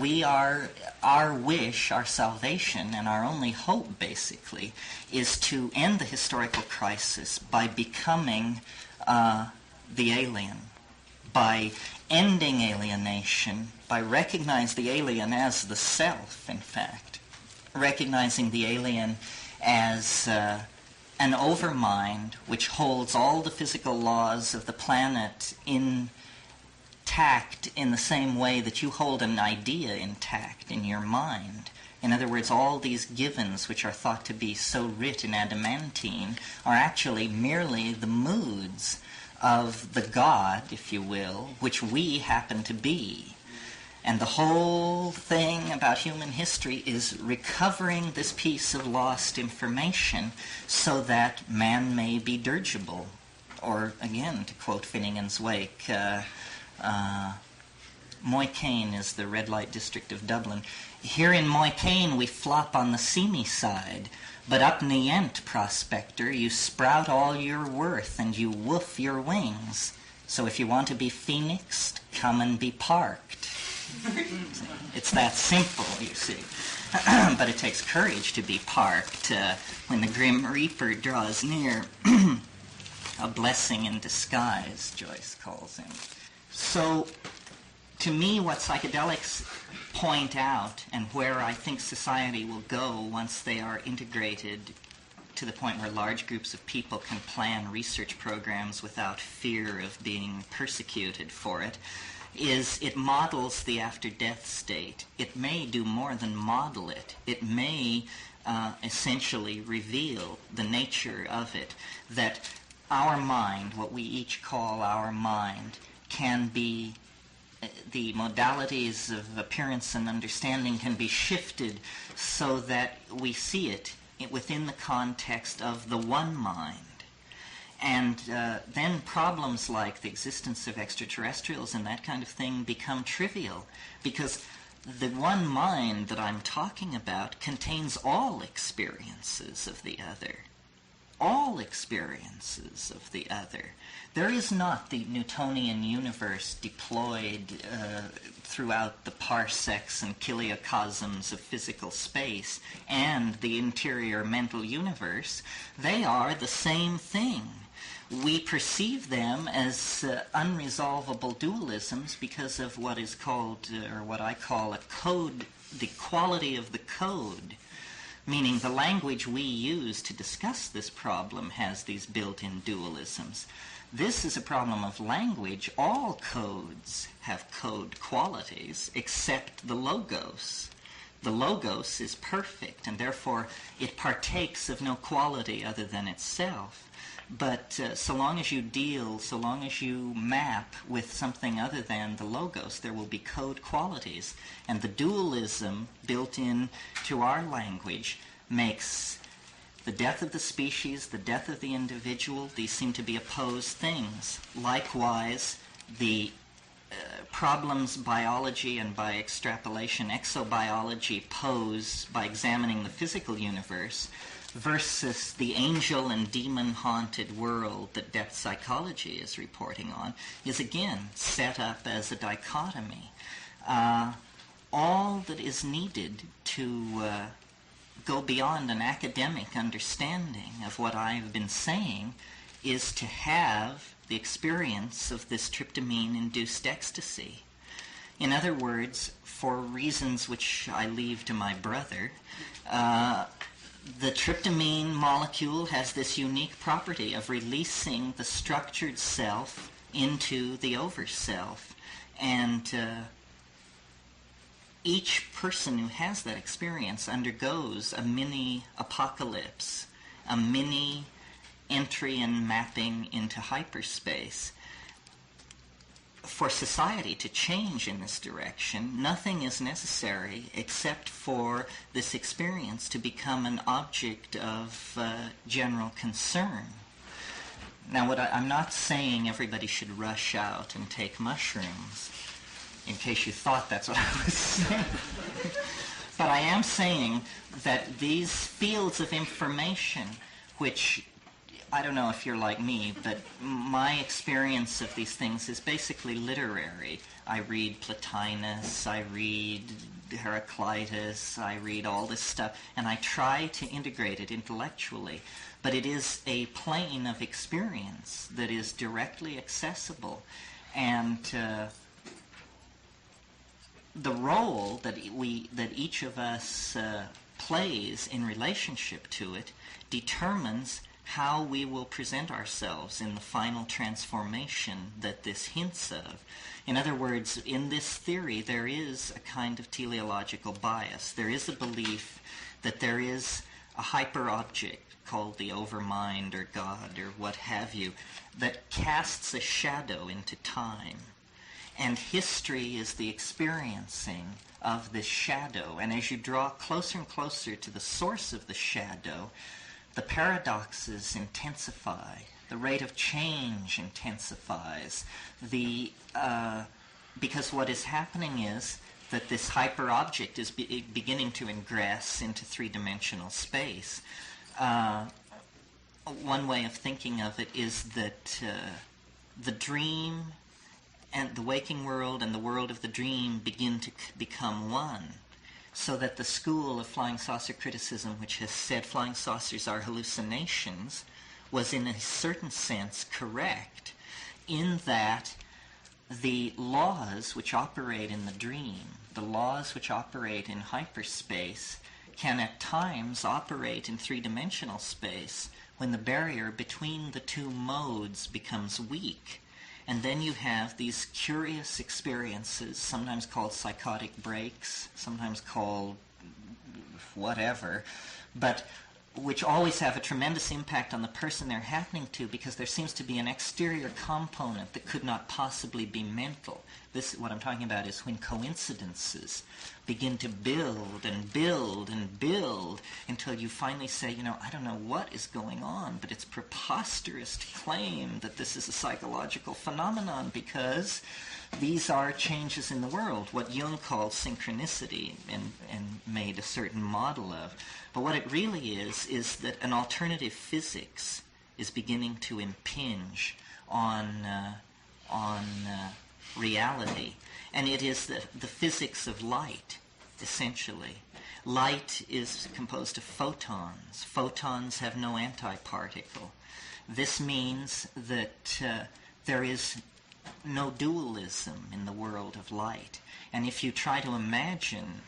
our wish, our salvation, and our only hope, basically, is to end the historical crisis by becoming the alien, by ending alienation, by recognizing the alien as the self, in fact, recognizing the alien as an overmind which holds all the physical laws of the planet intact in the same way that you hold an idea intact in your mind. In other words, all these givens which are thought to be so writ in adamantine are actually merely the moods of the God, if you will, which we happen to be. And the whole thing about human history is recovering this piece of lost information so that man may be dirigible. Or, again, to quote Finnegan's Wake, Moycain is the red light district of Dublin. Here in Moycain we flop on the seamy side, but up Nient, prospector, you sprout all your worth and you woof your wings. So if you want to be phoenixed, come and be parked. It's that simple, you see. But it takes courage to be parked when the grim reaper draws near. A blessing in disguise, Joyce calls him. So, to me, what psychedelics point out, and where I think society will go once they are integrated to the point where large groups of people can plan research programs without fear of being persecuted for it, is it models the after-death state. It may do more than model it. It may essentially reveal the nature of it, that our mind, what we each call our mind, can be the modalities of appearance and understanding can be shifted so that we see it within the context of the one mind. And then problems like the existence of extraterrestrials and that kind of thing become trivial, because the one mind that I'm talking about contains all experiences of the other. All experiences of the other. There is not the Newtonian universe deployed throughout the parsecs and kiliocosms of physical space and the interior mental universe. They are the same thing. We perceive them as unresolvable dualisms because of what is called, or what I call a code, the quality of the code. Meaning the language we use to discuss this problem has these built-in dualisms. This is a problem of language. All codes have code qualities except the logos. The logos is perfect, and therefore it partakes of no quality other than itself. But so long as you map with something other than the logos, there will be code qualities. And the dualism built in to our language makes the death of the species, the death of the individual, these seem to be opposed things. Likewise, the problems biology and by extrapolation exobiology pose by examining the physical universe versus the angel and demon-haunted world that depth psychology is reporting on is again set up as a dichotomy. All that is needed to go beyond an academic understanding of what I've been saying is to have the experience of this tryptamine-induced ecstasy. In other words, for reasons which I leave to my brother, the tryptamine molecule has this unique property of releasing the structured self into the over-self. And each person who has that experience undergoes a mini-apocalypse, a mini entry and mapping into hyperspace. For society to change in this direction, nothing is necessary except for this experience to become an object of general concern. Now, I'm not saying everybody should rush out and take mushrooms, in case you thought that's what I was saying. But I am saying that these fields of information, which I don't know if you're like me, but my experience of these things is basically literary. I read Plotinus, I read Heraclitus, I read all this stuff, and I try to integrate it intellectually. But it is a plane of experience that is directly accessible. And the role that each of us plays in relationship to it determines how we will present ourselves in the final transformation that this hints of. In other words, in this theory, there is a kind of teleological bias. There is a belief that there is a hyper-object called the overmind or God or what have you that casts a shadow into time. And history is the experiencing of this shadow. And as you draw closer and closer to the source of the shadow, the paradoxes intensify, the rate of change intensifies, because what is happening is that this hyper-object is beginning to ingress into three-dimensional space. One way of thinking of it is that the dream and the waking world and the world of the dream begin to become one. So that the school of flying saucer criticism, which has said flying saucers are hallucinations, was in a certain sense correct, in that the laws which operate in the dream, the laws which operate in hyperspace, can at times operate in three-dimensional space when the barrier between the two modes becomes weak. And then you have these curious experiences, sometimes called psychotic breaks, sometimes called whatever, but which always have a tremendous impact on the person they're happening to, because there seems to be an exterior component that could not possibly be mental. This, what I'm talking about, is when coincidences begin to build and build and build until you finally say, I don't know what is going on, but it's preposterous to claim that this is a psychological phenomenon, because these are changes in the world, what Jung called synchronicity and made a certain model of. But what it really is that an alternative physics is beginning to impinge on reality. And it is the physics of light, essentially. Light is composed of photons. Photons have no antiparticle. This means that there is no dualism in the world of light. And if you try to imagine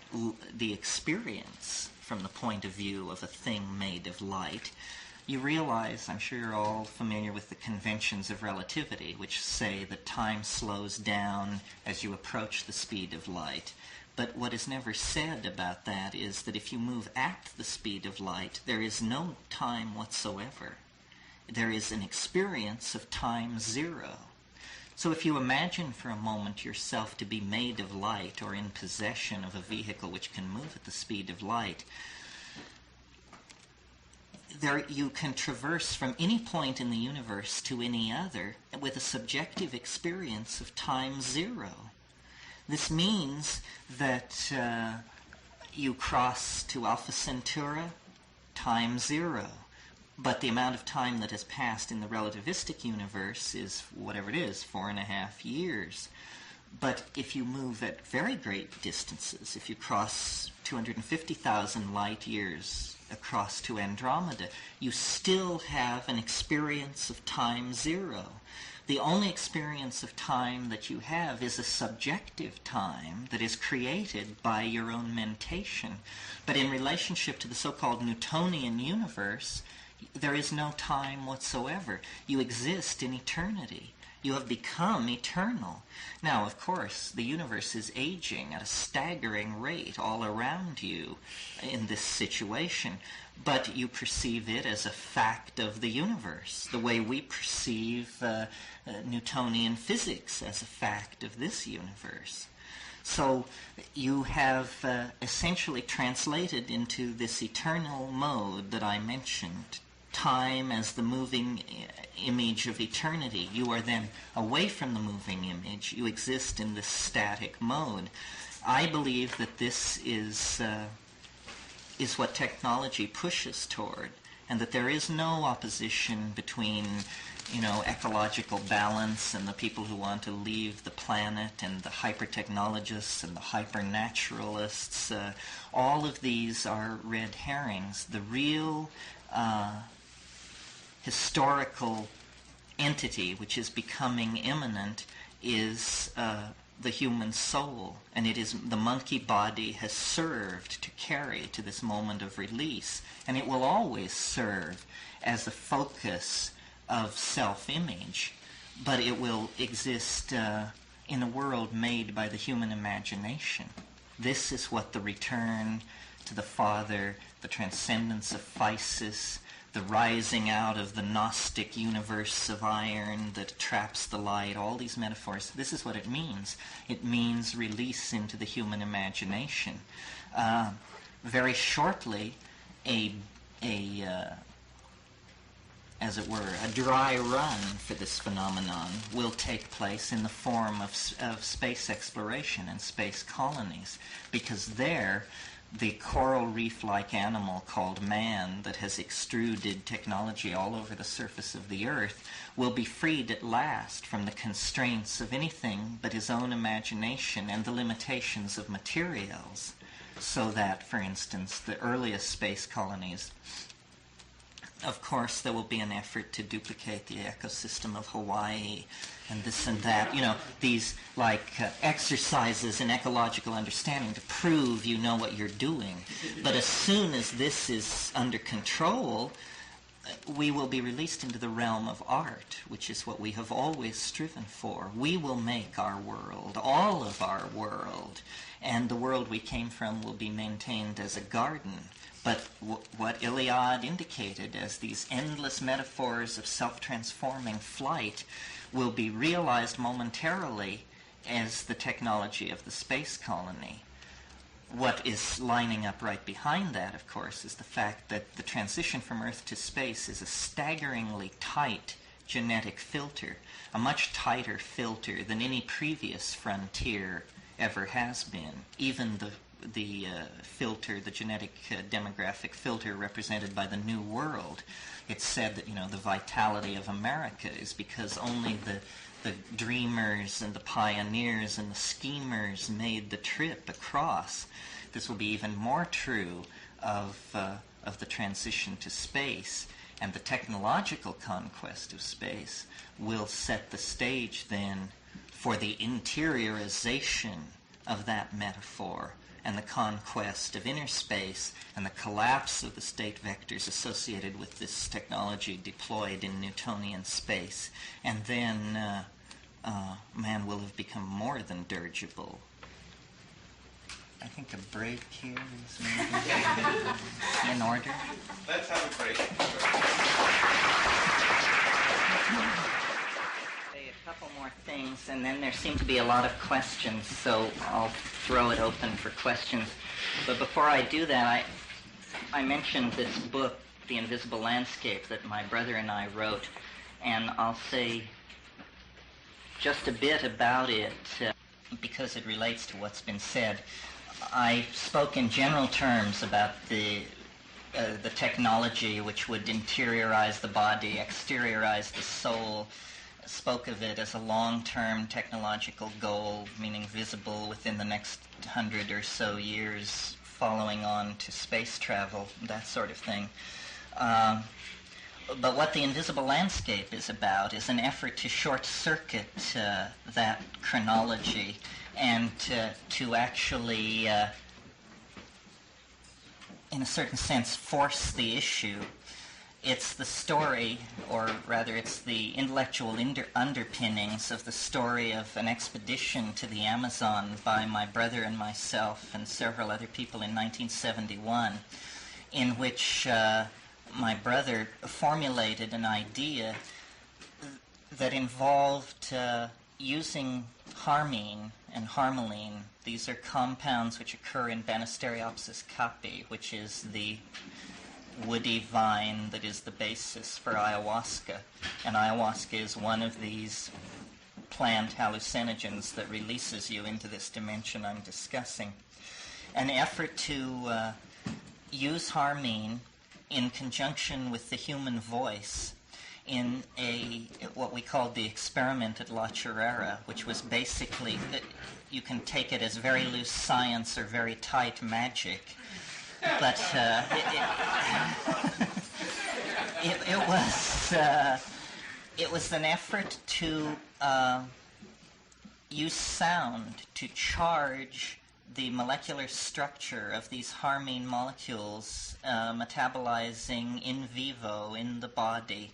the experience from the point of view of a thing made of light, you realize, I'm sure you're all familiar with the conventions of relativity, which say that time slows down as you approach the speed of light. But what is never said about that is that if you move at the speed of light, there is no time whatsoever. There is an experience of time zero. So if you imagine for a moment yourself to be made of light or in possession of a vehicle which can move at the speed of light, there you can traverse from any point in the universe to any other with a subjective experience of time zero. This means that you cross to Alpha Centauri, time zero. But the amount of time that has passed in the relativistic universe is whatever it is, 4.5 years. But if you move at very great distances, if you cross 250,000 light years across to Andromeda, you still have an experience of time zero. The only experience of time that you have is a subjective time that is created by your own mentation. But in relationship to the so-called Newtonian universe, there is no time whatsoever. You exist in eternity. You have become eternal. Now, of course, the universe is aging at a staggering rate all around you in this situation, but you perceive it as a fact of the universe, the way we perceive Newtonian physics as a fact of this universe. So you have essentially translated into this eternal mode that I mentioned, time as the moving image of eternity. You are then away from the moving image. You exist in this static mode. I believe that this is what technology pushes toward, and that there is no opposition between ecological balance and the people who want to leave the planet, and the hyper-technologists and the hyper-naturalists. All of these are red herrings. The real historical entity which is becoming imminent is the human soul, and it is the monkey body has served to carry to this moment of release, and it will always serve as a focus of self-image, but it will exist in a world made by the human imagination. This is what the return to the Father, the transcendence of physis, the rising out of the Gnostic universe of iron that traps the light, all these metaphors, this is what it means. It means release into the human imagination. Very shortly, as it were, a dry run for this phenomenon will take place in the form of space exploration and space colonies, because there the coral reef-like animal called man that has extruded technology all over the surface of the earth will be freed at last from the constraints of anything but his own imagination and the limitations of materials, so that, for instance, the earliest space colonies, of course, there will be an effort to duplicate the ecosystem of Hawaii and this and that. These exercises in ecological understanding to prove you know what you're doing. But as soon as this is under control, we will be released into the realm of art, which is what we have always striven for. We will make our world, all of our world, and the world we came from will be maintained as a garden. But what Iliad indicated as these endless metaphors of self-transforming flight will be realized momentarily as the technology of the space colony. What is lining up right behind that, of course, is the fact that the transition from Earth to space is a staggeringly tight genetic filter, a much tighter filter than any previous frontier ever has been. Even the filter, the genetic demographic filter represented by the New World, it's said that, the vitality of America is because only the dreamers and the pioneers and the schemers made the trip across. This will be even more true of the transition to space, and the technological conquest of space will set the stage then for the interiorization of that metaphor and the conquest of inner space and the collapse of the state vectors associated with this technology deployed in Newtonian space. And then man will have become more than dirigible. I think a break here is maybe in order. Let's have a break. Say a couple more things, and then there seem to be a lot of questions, so I'll throw it open for questions. But before I do that, I mentioned this book, The Invisible Landscape, that my brother and I wrote, and I'll say just a bit about it because it relates to what's been said. I spoke in general terms about the technology which would interiorize the body, exteriorize the soul, spoke of it as a long-term technological goal, meaning visible within the next 100 or so years, following on to space travel, that sort of thing. But what The Invisible Landscape is about is an effort to short-circuit that chronology and to actually, in a certain sense, force the issue. It's the story, or rather it's the intellectual underpinnings of the story of an expedition to the Amazon by my brother and myself and several other people in 1971, in which my brother formulated an idea that involved using harmine and harmaline. These are compounds which occur in Banisteriopsis caapi, which is the woody vine that is the basis for ayahuasca. And ayahuasca is one of these plant hallucinogens that releases you into this dimension I'm discussing. An effort to use harmine in conjunction with the human voice in what we called the experiment at La Chorrera, which was basically, you can take it as very loose science or very tight magic, but it was an effort to use sound to charge the molecular structure of these harmine molecules metabolizing in vivo in the body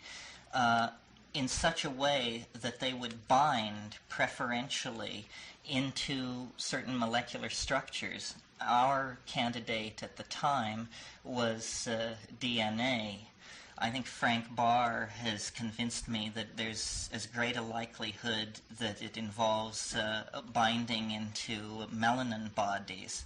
in such a way that they would bind preferentially into certain molecular structures. Our candidate at the time was DNA. I think Frank Barr has convinced me that there's as great a likelihood that it involves binding into melanin bodies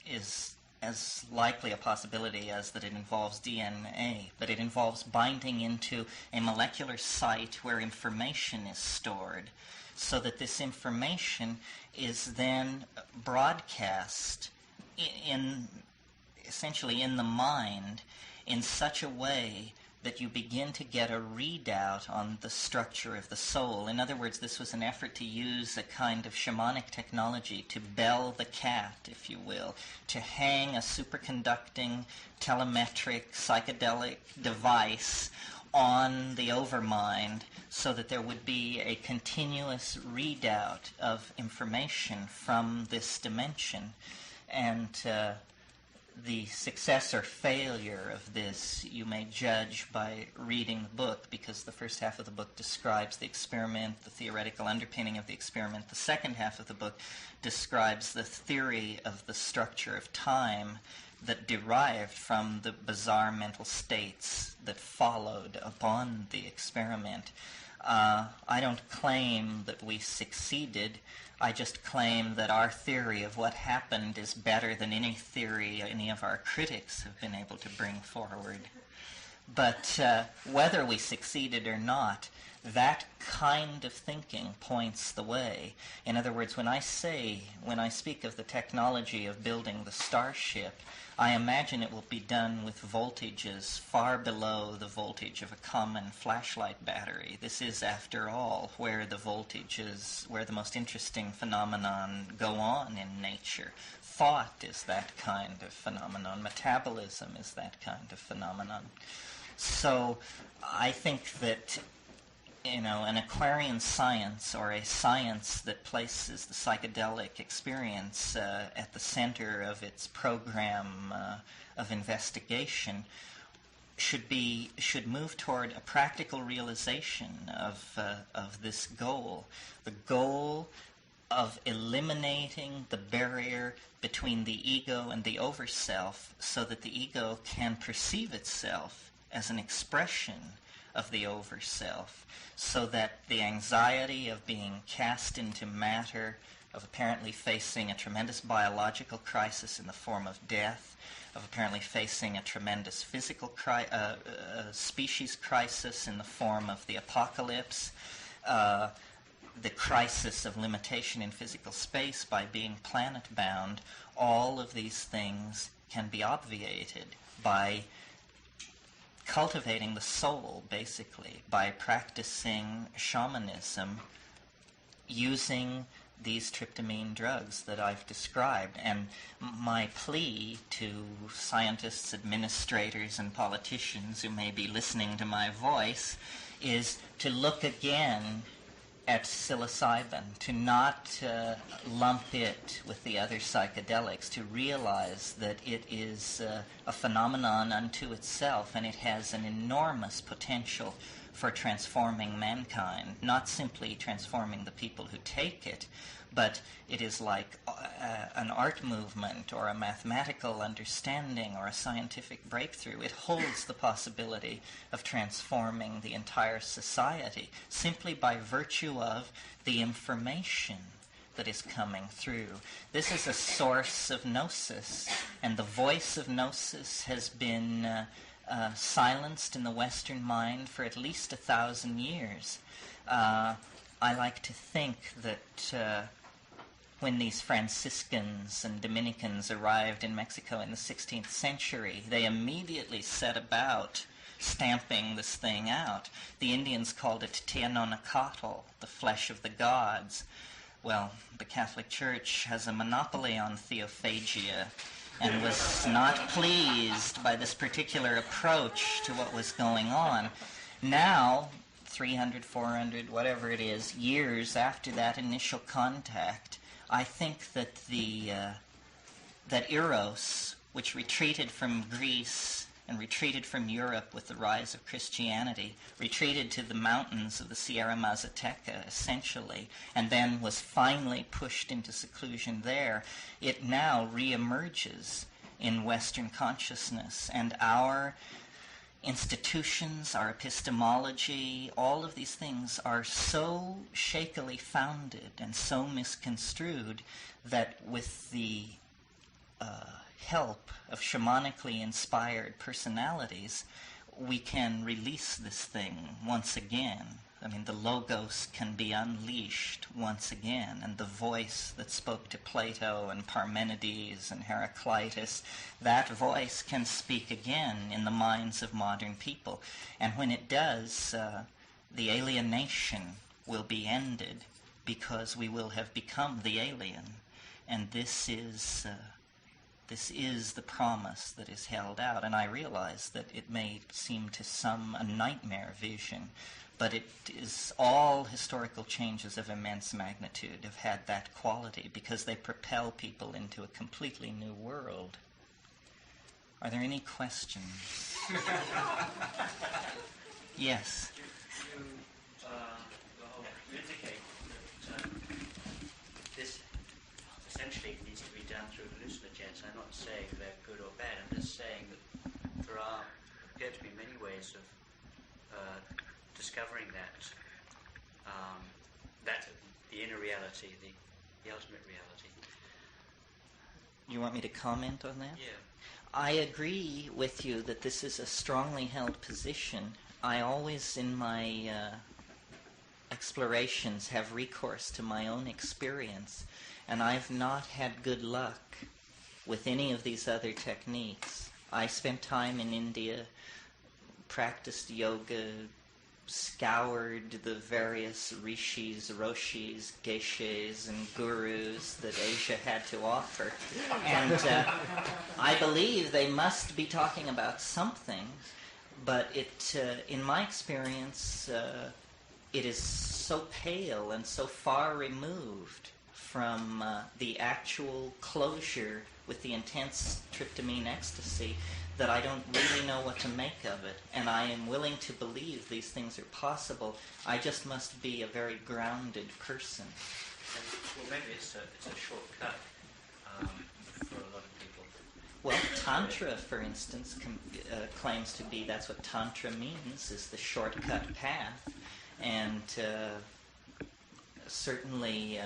is as likely a possibility as that it involves DNA, but it involves binding into a molecular site where information is stored, so that this information is then broadcast essentially in the mind in such a way that you begin to get a readout on the structure of the soul. In other words, this was an effort to use a kind of shamanic technology to bell the cat, if you will, to hang a superconducting telemetric psychedelic device on the overmind so that there would be a continuous readout of information from this dimension. And the success or failure of this you may judge by reading the book, because the first half of the book describes the experiment, the theoretical underpinning of the experiment. The second half of the book describes the theory of the structure of time that derived from the bizarre mental states that followed upon the experiment. I don't claim that we succeeded. I just claim that our theory of what happened is better than any theory any of our critics have been able to bring forward. But whether we succeeded or not, that kind of thinking points the way. In other words, when I speak of the technology of building the starship, I imagine it will be done with voltages far below the voltage of a common flashlight battery. This is, after all, where the most interesting phenomenon go on in nature. Thought is that kind of phenomenon. Metabolism is that kind of phenomenon. So I think that an Aquarian science, or a science that places the psychedelic experience at the center of its program of investigation, should move toward a practical realization of this goal. The goal of eliminating the barrier between the ego and the overself, so that the ego can perceive itself as an expression of the overself, so that the anxiety of being cast into matter, of apparently facing a tremendous biological crisis in the form of death, of apparently facing a tremendous physical species crisis in the form of the apocalypse, the crisis of limitation in physical space by being planet-bound, all of these things can be obviated by cultivating the soul, basically, by practicing shamanism using these tryptamine drugs that I've described. And my plea to scientists, administrators, and politicians who may be listening to my voice is to look again at psilocybin, to not lump it with the other psychedelics, to realize that it is a phenomenon unto itself, and it has an enormous potential for transforming mankind, not simply transforming the people who take it, but it is like an art movement or a mathematical understanding or a scientific breakthrough. It holds the possibility of transforming the entire society simply by virtue of the information that is coming through. This is a source of gnosis, and the voice of gnosis has been silenced in the Western mind for at least 1,000 years. I like to think that when these Franciscans and Dominicans arrived in Mexico in the 16th century, they immediately set about stamping this thing out. The Indians called it Tianonacatl, the flesh of the gods. Well, the Catholic Church has a monopoly on theophagia and was not pleased by this particular approach to what was going on. Now, 300, 400, whatever it is, years after that initial contact, I think that that Eros, which retreated from Greece and retreated from Europe with the rise of Christianity, retreated to the mountains of the Sierra Mazateca, essentially, and then was finally pushed into seclusion there, it now reemerges in Western consciousness, and our institutions, our epistemology, all of these things are so shakily founded and so misconstrued that with the help of shamanically inspired personalities, we can release this thing once again. I mean, the logos can be unleashed once again, and the voice that spoke to Plato and Parmenides and Heraclitus, that voice can speak again in the minds of modern people. And when it does, the alienation will be ended, because we will have become the alien. And this is the promise that is held out. And I realize that it may seem to some a nightmare vision, but it is all historical changes of immense magnitude have had that quality, because they propel people into a completely new world. Are there any questions? Yes. You indicate that this essentially needs to be done through hallucinogens. I'm not saying they're good or bad. I'm just saying that there appear to be many ways of discovering that the inner reality, the ultimate reality. You want me to comment on that? Yeah. I agree with you that this is a strongly held position. I always, in my explorations, have recourse to my own experience, and I've not had good luck with any of these other techniques. I spent time in India, practiced yoga, scoured the various rishis, roshis, geshes, and gurus that Asia had to offer. And I believe they must be talking about something, but in my experience, it is so pale and so far removed from the actual closure with the intense tryptamine ecstasy that I don't really know what to make of it. And I am willing to believe these things are possible. I just must be a very grounded person. Well, maybe it's a shortcut for a lot of people. Well, Tantra, for instance, claims to be, that's what Tantra means, is the shortcut path. And certainly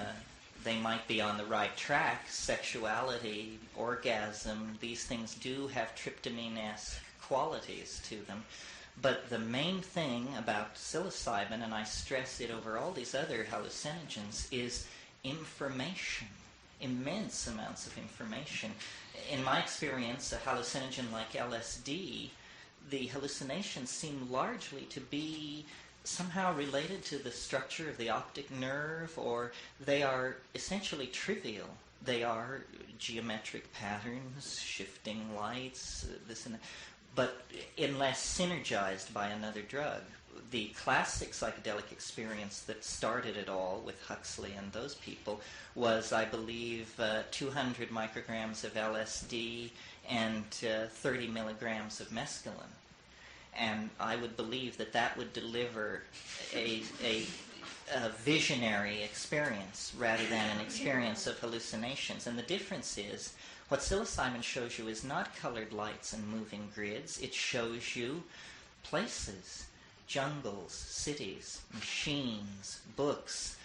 they might be on the right track. Sexuality, orgasm, these things do have tryptamine-esque qualities to them. But the main thing about psilocybin, and I stress it over all these other hallucinogens, is information. Immense amounts of information. In my experience, a hallucinogen like LSD, the hallucinations seem largely to be somehow related to the structure of the optic nerve, or they are essentially trivial. They are geometric patterns, shifting lights, this and that, but unless synergized by another drug. The classic psychedelic experience that started it all with Huxley and those people was, I believe, 200 micrograms of LSD and 30 milligrams of mescaline. And I would believe that that would deliver a visionary experience rather than an experience of hallucinations. And the difference is, what psilocybin shows you is not colored lights and moving grids. It shows you places, jungles, cities, machines, books,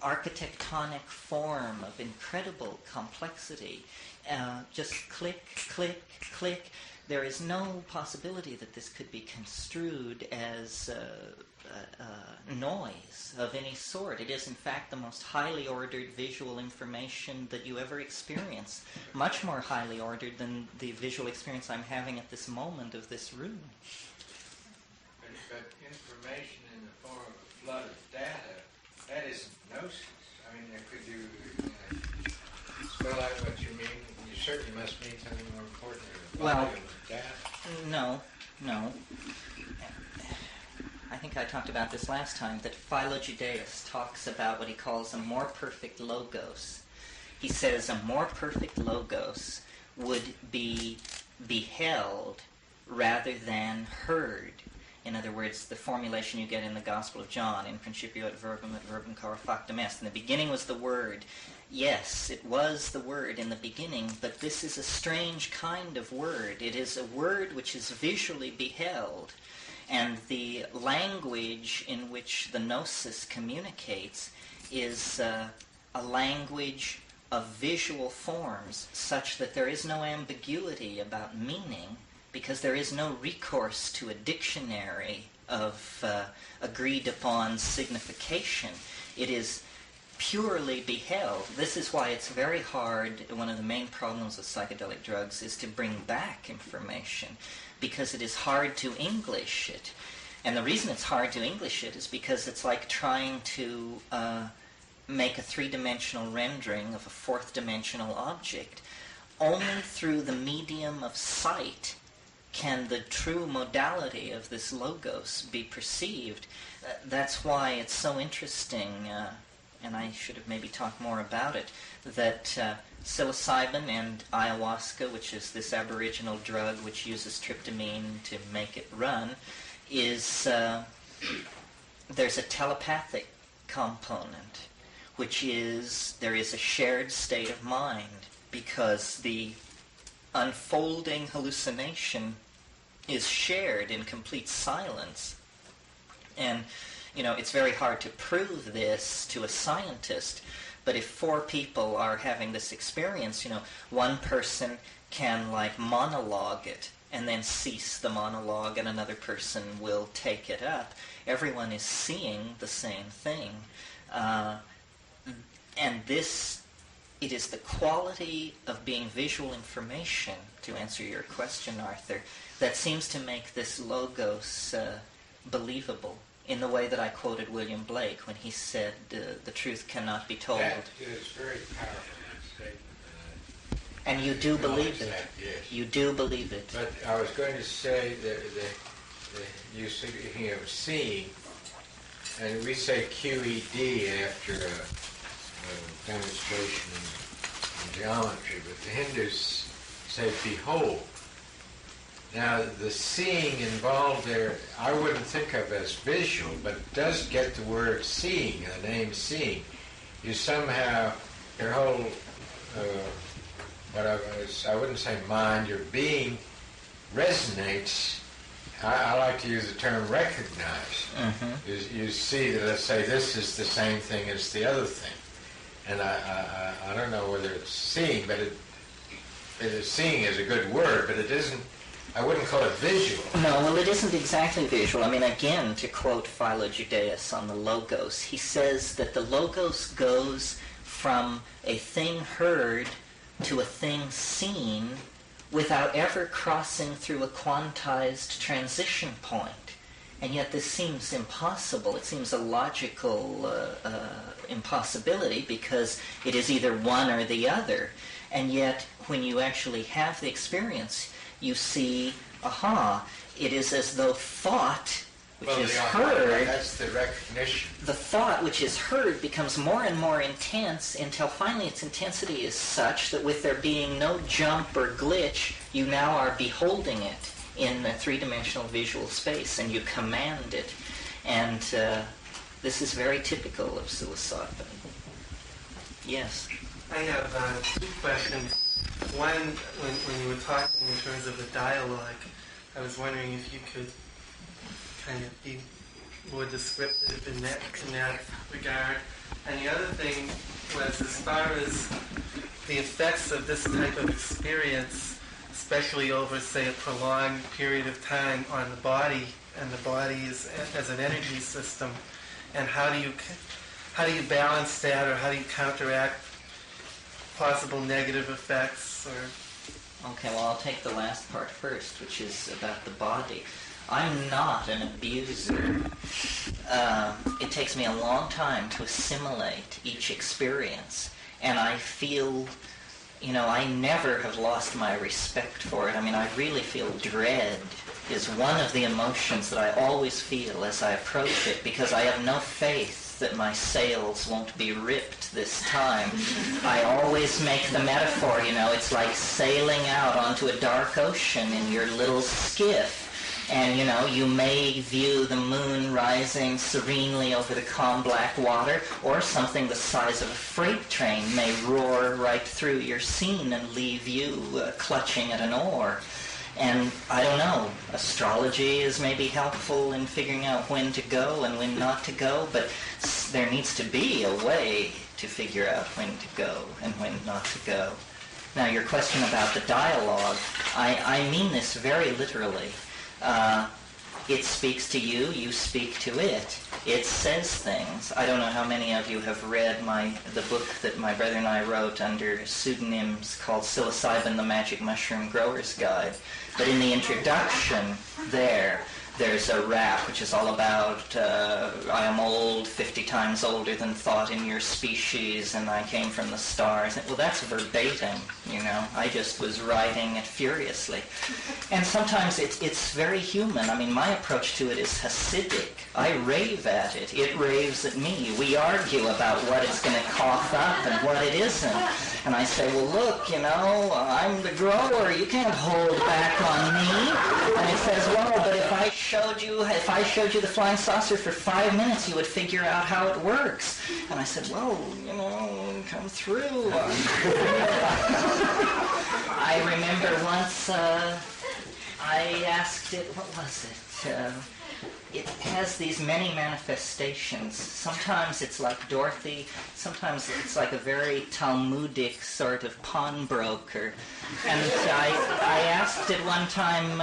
architectonic form of incredible complexity. Just click, click, click. There is no possibility that this could be construed as noise of any sort. It is, in fact, the most highly ordered visual information that you ever experience, much more highly ordered than the visual experience I'm having at this moment of this room. But information in the form of a flood of data, that isn't gnosis. I mean, could you spell out what you mean? You certainly must mean something more important than a volume of data. No. I think I talked about this last time, that Philo-Judaeus talks about what he calls a more perfect logos. He says a more perfect logos would be beheld rather than heard. In other words, the formulation you get in the Gospel of John, in principio et verbum caro factum est. In the beginning was the Word. Yes, it was the Word in the beginning, but this is a strange kind of word. It is a word which is visually beheld, and the language in which the gnosis communicates is a language of visual forms, such that there is no ambiguity about meaning, because there is no recourse to a dictionary of agreed-upon signification. It is purely beheld. This is why it's very hard. One of the main problems with psychedelic drugs is to bring back information, because it is hard to English it. And the reason it's hard to English it is because it's like trying to make a three-dimensional rendering of a fourth-dimensional object. Only through the medium of sight can the true modality of this logos be perceived. That's why it's so interesting, and I should have maybe talked more about it, that psilocybin and ayahuasca, which is this aboriginal drug which uses tryptamine to make it run, is there's a telepathic component which is there is a shared state of mind, because the unfolding hallucination is shared in complete silence. And, it's very hard to prove this to a scientist, but if 4 people are having this experience, one person can monologue it and then cease the monologue, and another person will take it up. Everyone is seeing the same thing. And it is the quality of being visual information, to answer your question, Arthur, that seems to make this logos believable, in the way that I quoted William Blake when he said, the truth cannot be told. That is very powerful, that statement. And you do believe it. That, yes. You do believe it. But I was going to say that you're speaking of seeing, and we say QED after a demonstration in geometry, but the Hindus say behold. Now, the seeing involved there, I wouldn't think of as visual, but it does get the word seeing, the name seeing. You somehow, your whole, I wouldn't say mind, your being resonates. I like to use the term recognize. Mm-hmm. You see that, let's say, this is the same thing as the other thing. And I don't know whether it's seeing, but seeing is a good word, but it isn't. I wouldn't call it visual. No, well, it isn't exactly visual. I mean, again, to quote Philo-Judaeus on the logos, he says that the logos goes from a thing heard to a thing seen without ever crossing through a quantized transition point. And yet this seems impossible. It seems a logical impossibility, because it is either one or the other. And yet, when you actually have the experience, you see, it is as though thought, which is heard, that's the recognition. The thought which is heard becomes more and more intense until finally its intensity is such that with there being no jump or glitch, you now are beholding it in a three-dimensional visual space, and you command it. And this is very typical of psilocybin. Yes? I have 2 questions. One, when you were talking in terms of the dialogue, I was wondering if you could kind of be more descriptive in that regard. And the other thing was, as far as the effects of this type of experience, especially over, say, a prolonged period of time on the body, and the body as an energy system, and how do you balance that, or how do you counteract possible negative effects? Okay, well, I'll take the last part first, which is about the body. I'm not an abuser. It takes me a long time to assimilate each experience, and I feel, I never have lost my respect for it. I mean, I really feel dread is one of the emotions that I always feel as I approach it, because I have no faith that my sails won't be ripped this time. I always make the metaphor, it's like sailing out onto a dark ocean in your little skiff. And, you may view the moon rising serenely over the calm black water, or something the size of a freight train may roar right through your scene and leave you clutching at an oar. And I don't know, astrology is maybe helpful in figuring out when to go and when not to go, but there needs to be a way to figure out when to go and when not to go. Now, your question about the dialogue, I mean this very literally. It speaks to you, you speak to it. It says things. I don't know how many of you have read the book that my brother and I wrote under pseudonyms called Psilocybin, the Magic Mushroom Grower's Guide. But in the introduction there's a rap which is all about, I am old, 50 times older than thought in your species, and I came from the stars. Well, that's verbatim, I just was writing it furiously. And sometimes it's very human. I mean, my approach to it is Hasidic. I rave at it. It raves at me. We argue about what it's going to cough up and what it isn't. And I say, well, look, I'm the grower. You can't hold back on me. And it says, well, but if I if I showed you the flying saucer for 5 minutes, you would figure out how it works. And I said, well, come through. I remember once I asked it, what was it? It has these many manifestations. Sometimes it's like Dorothy, sometimes it's like a very Talmudic sort of pawnbroker. And I asked it one time,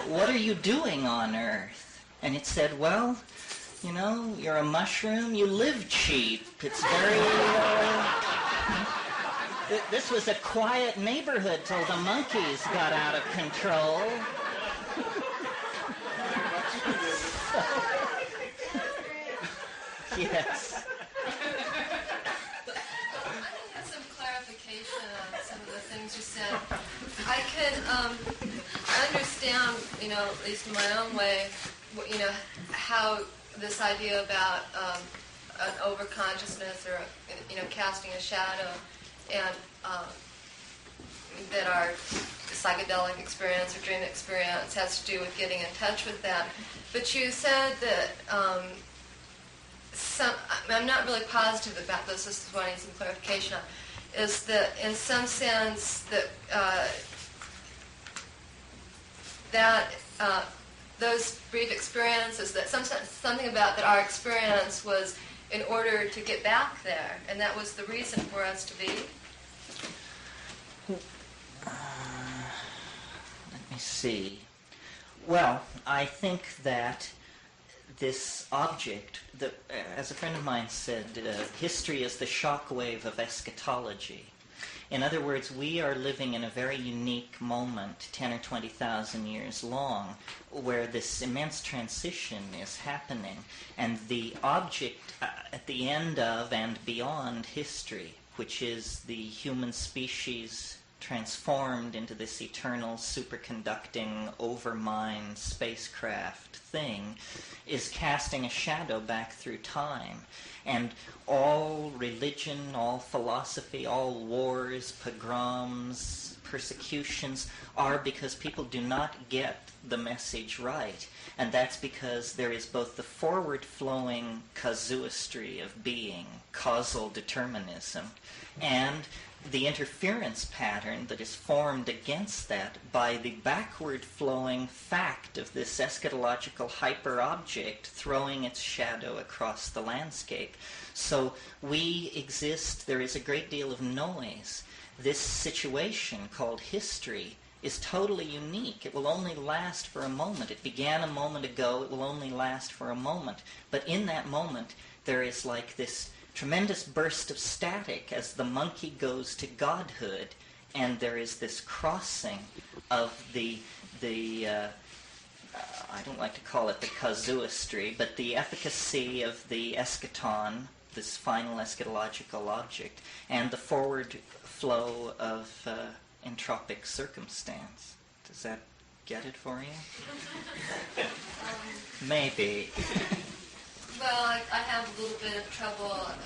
what are you doing on Earth? And it said, well, you're a mushroom, you live cheap. It's very... This was a quiet neighborhood till the monkeys got out of control. Yes. I need some clarification on some of the things you said. I can understand, at least in my own way, how this idea about an overconsciousness or, casting a shadow, and that our psychedelic experience or dream experience has to do with getting in touch with that. But you said that I'm not really positive about this. This is what I need some clarification on. Is that in some sense that those brief experiences, that something about that our experience was in order to get back there, and that was the reason for us to be? Let me see. Well, I think that this object, as a friend of mine said, history is the shockwave of eschatology. In other words, we are living in a very unique moment, 10 or 20,000 years long, where this immense transition is happening. And the object at the end of and beyond history, which is the human species transformed into this eternal superconducting overmind spacecraft thing, is casting a shadow back through time. And all religion, all philosophy, all wars, pogroms, persecutions are because people do not get the message right. And that's because there is both the forward-flowing casuistry of being, causal determinism, and the interference pattern that is formed against that by the backward-flowing fact of this eschatological hyper-object throwing its shadow across the landscape. So we exist, there is a great deal of noise. This situation called history is totally unique. It will only last for a moment. It began a moment ago, it will only last for a moment. But in that moment, there is like this tremendous burst of static as the monkey goes to godhood, and there is this crossing of the I don't like to call it the casuistry, but the efficacy of the eschaton, this final eschatological object, and the forward flow of entropic circumstance. Does that get it for you? Maybe. Well, I have a little bit of trouble of,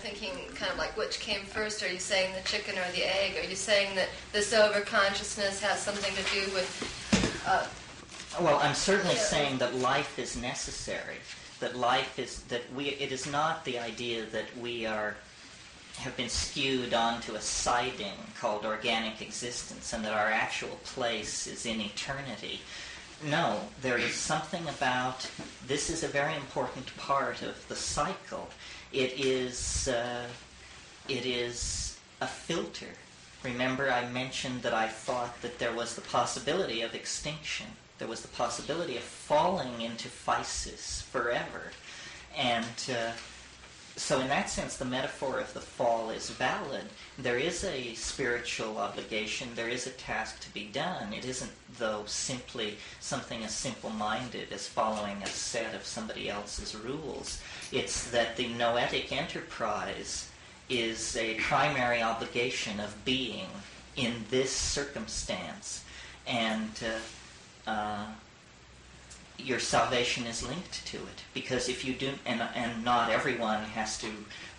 thinking kind of like which came first. Are you saying the chicken or the egg? Are you saying that this overconsciousness has something to do with... Well, I'm certainly saying that life is necessary. That life is... It is not the idea that we have been skewed onto a siding called organic existence and that our actual place is in eternity. No, there is something about, this is a very important part of the cycle. It is a filter. Remember, I mentioned that I thought that there was the possibility of extinction. There was the possibility of falling into physis forever. And so in that sense, the metaphor of the fall is valid. There is a spiritual obligation. There is a task to be done. It isn't, though, simply something as simple-minded as following a set of somebody else's rules. It's that the noetic enterprise is a primary obligation of being in this circumstance. And your salvation is linked to it. Because if you do, and not everyone has to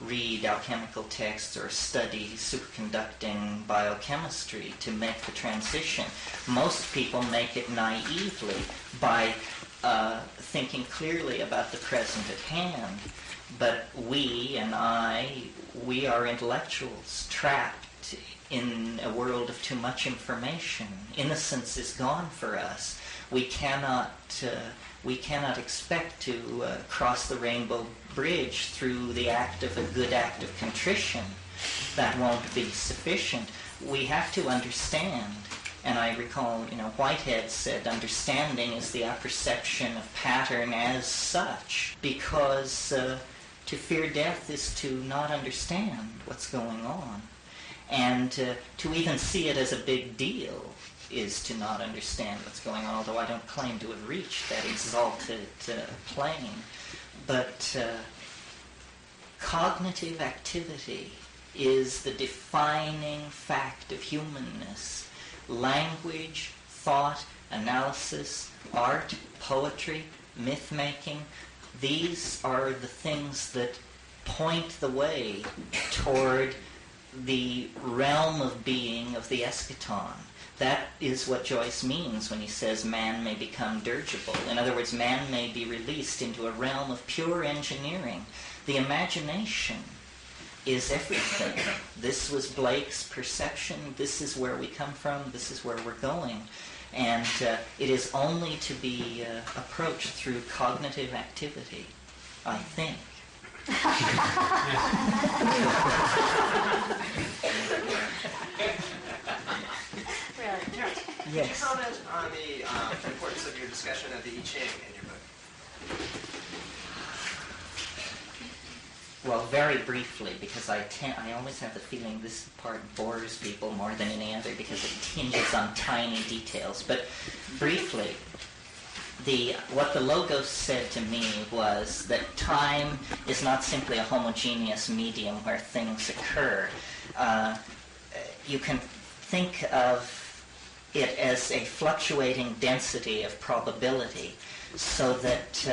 read alchemical texts or study superconducting biochemistry to make the transition. Most people make it naively by thinking clearly about the present at hand. But we are intellectuals trapped in a world of too much information. Innocence is gone for us. We cannot expect to cross the rainbow bridge through the act of a good act of contrition. That won't be sufficient. We have to understand. And I recall, Whitehead said, understanding is the apperception of pattern as such, because to fear death is to not understand what's going on. And to even see it as a big deal is to not understand what's going on, although I don't claim to have reached that exalted plane. But cognitive activity is the defining fact of humanness. Language, thought, analysis, art, poetry, myth-making, these are the things that point the way toward the realm of being of the eschaton. That is what Joyce means when he says man may become dirigible. In other words, man may be released into a realm of pure engineering. The imagination is everything. This was Blake's perception. This is where we come from. This is where we're going. And it is only to be approached through cognitive activity, I think. Yes. Can you comment on the importance of your discussion of the I Ching in your book? Well, very briefly, because I always have the feeling this part bores people more than any other because it hinges on tiny details. But briefly, what the Logos said to me was that time is not simply a homogeneous medium where things occur. You can think of it as a fluctuating density of probability, so that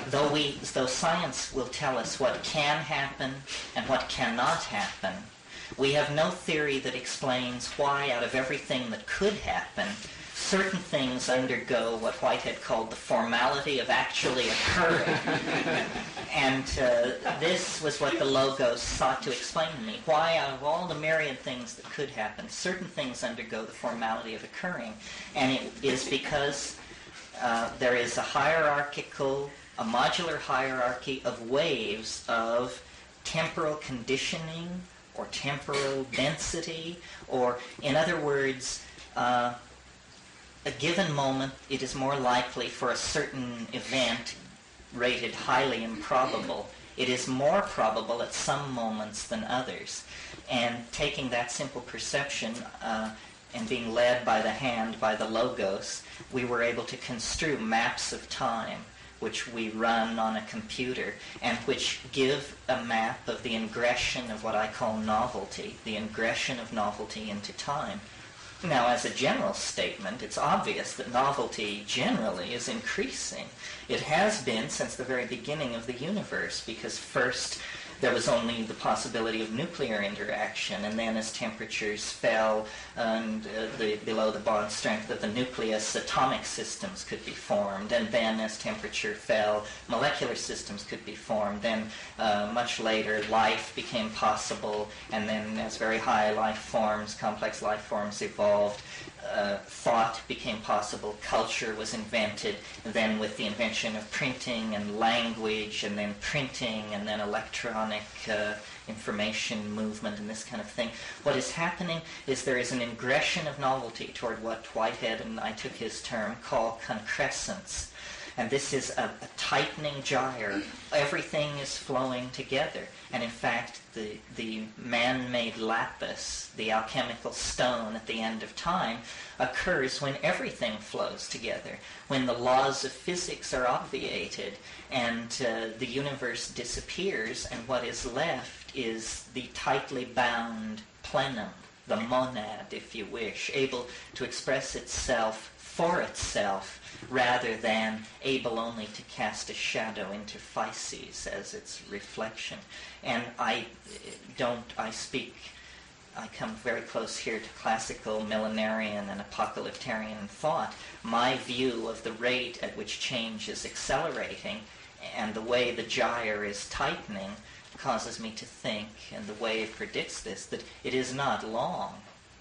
though science will tell us what can happen and what cannot happen, we have no theory that explains why out of everything that could happen, certain things undergo what Whitehead called the formality of actually occurring. And this was what the Logos sought to explain to me. Why, out of all the myriad things that could happen, certain things undergo the formality of occurring. And it is because there is a modular hierarchy of waves of temporal conditioning or temporal density, or, in other words, a given moment, it is more likely for a certain event rated highly improbable. It is more probable at some moments than others. And taking that simple perception and being led by the hand by the Logos, we were able to construe maps of time, which we run on a computer, and which give a map of the ingression of what I call novelty, the ingression of novelty into time. Now, as a general statement, it's obvious that novelty generally is increasing. It has been since the very beginning of the universe, because first there was only the possibility of nuclear interaction, and then as temperatures fell and below the bond strength of the nucleus, atomic systems could be formed, and then as temperature fell, molecular systems could be formed. Then much later, life became possible, and then as very high life forms, complex life forms evolved, thought became possible, culture was invented, and then with the invention of printing and language, and then printing, and then electronic information movement and this kind of thing. What is happening is there is an ingression of novelty toward what Whitehead, and I took his term, call concrescence. And this is a tightening gyre. Everything is flowing together. And in fact, the man-made lapis, the alchemical stone at the end of time, occurs when everything flows together, when the laws of physics are obviated and the universe disappears, and what is left is the tightly bound plenum, the monad, if you wish, able to express itself for itself rather than able only to cast a shadow into faeces as its reflection. And I come very close here to classical millenarian and apocalyptarian thought. My view of the rate at which change is accelerating and the way the gyre is tightening causes me to think, and the wave predicts this, that it is not long,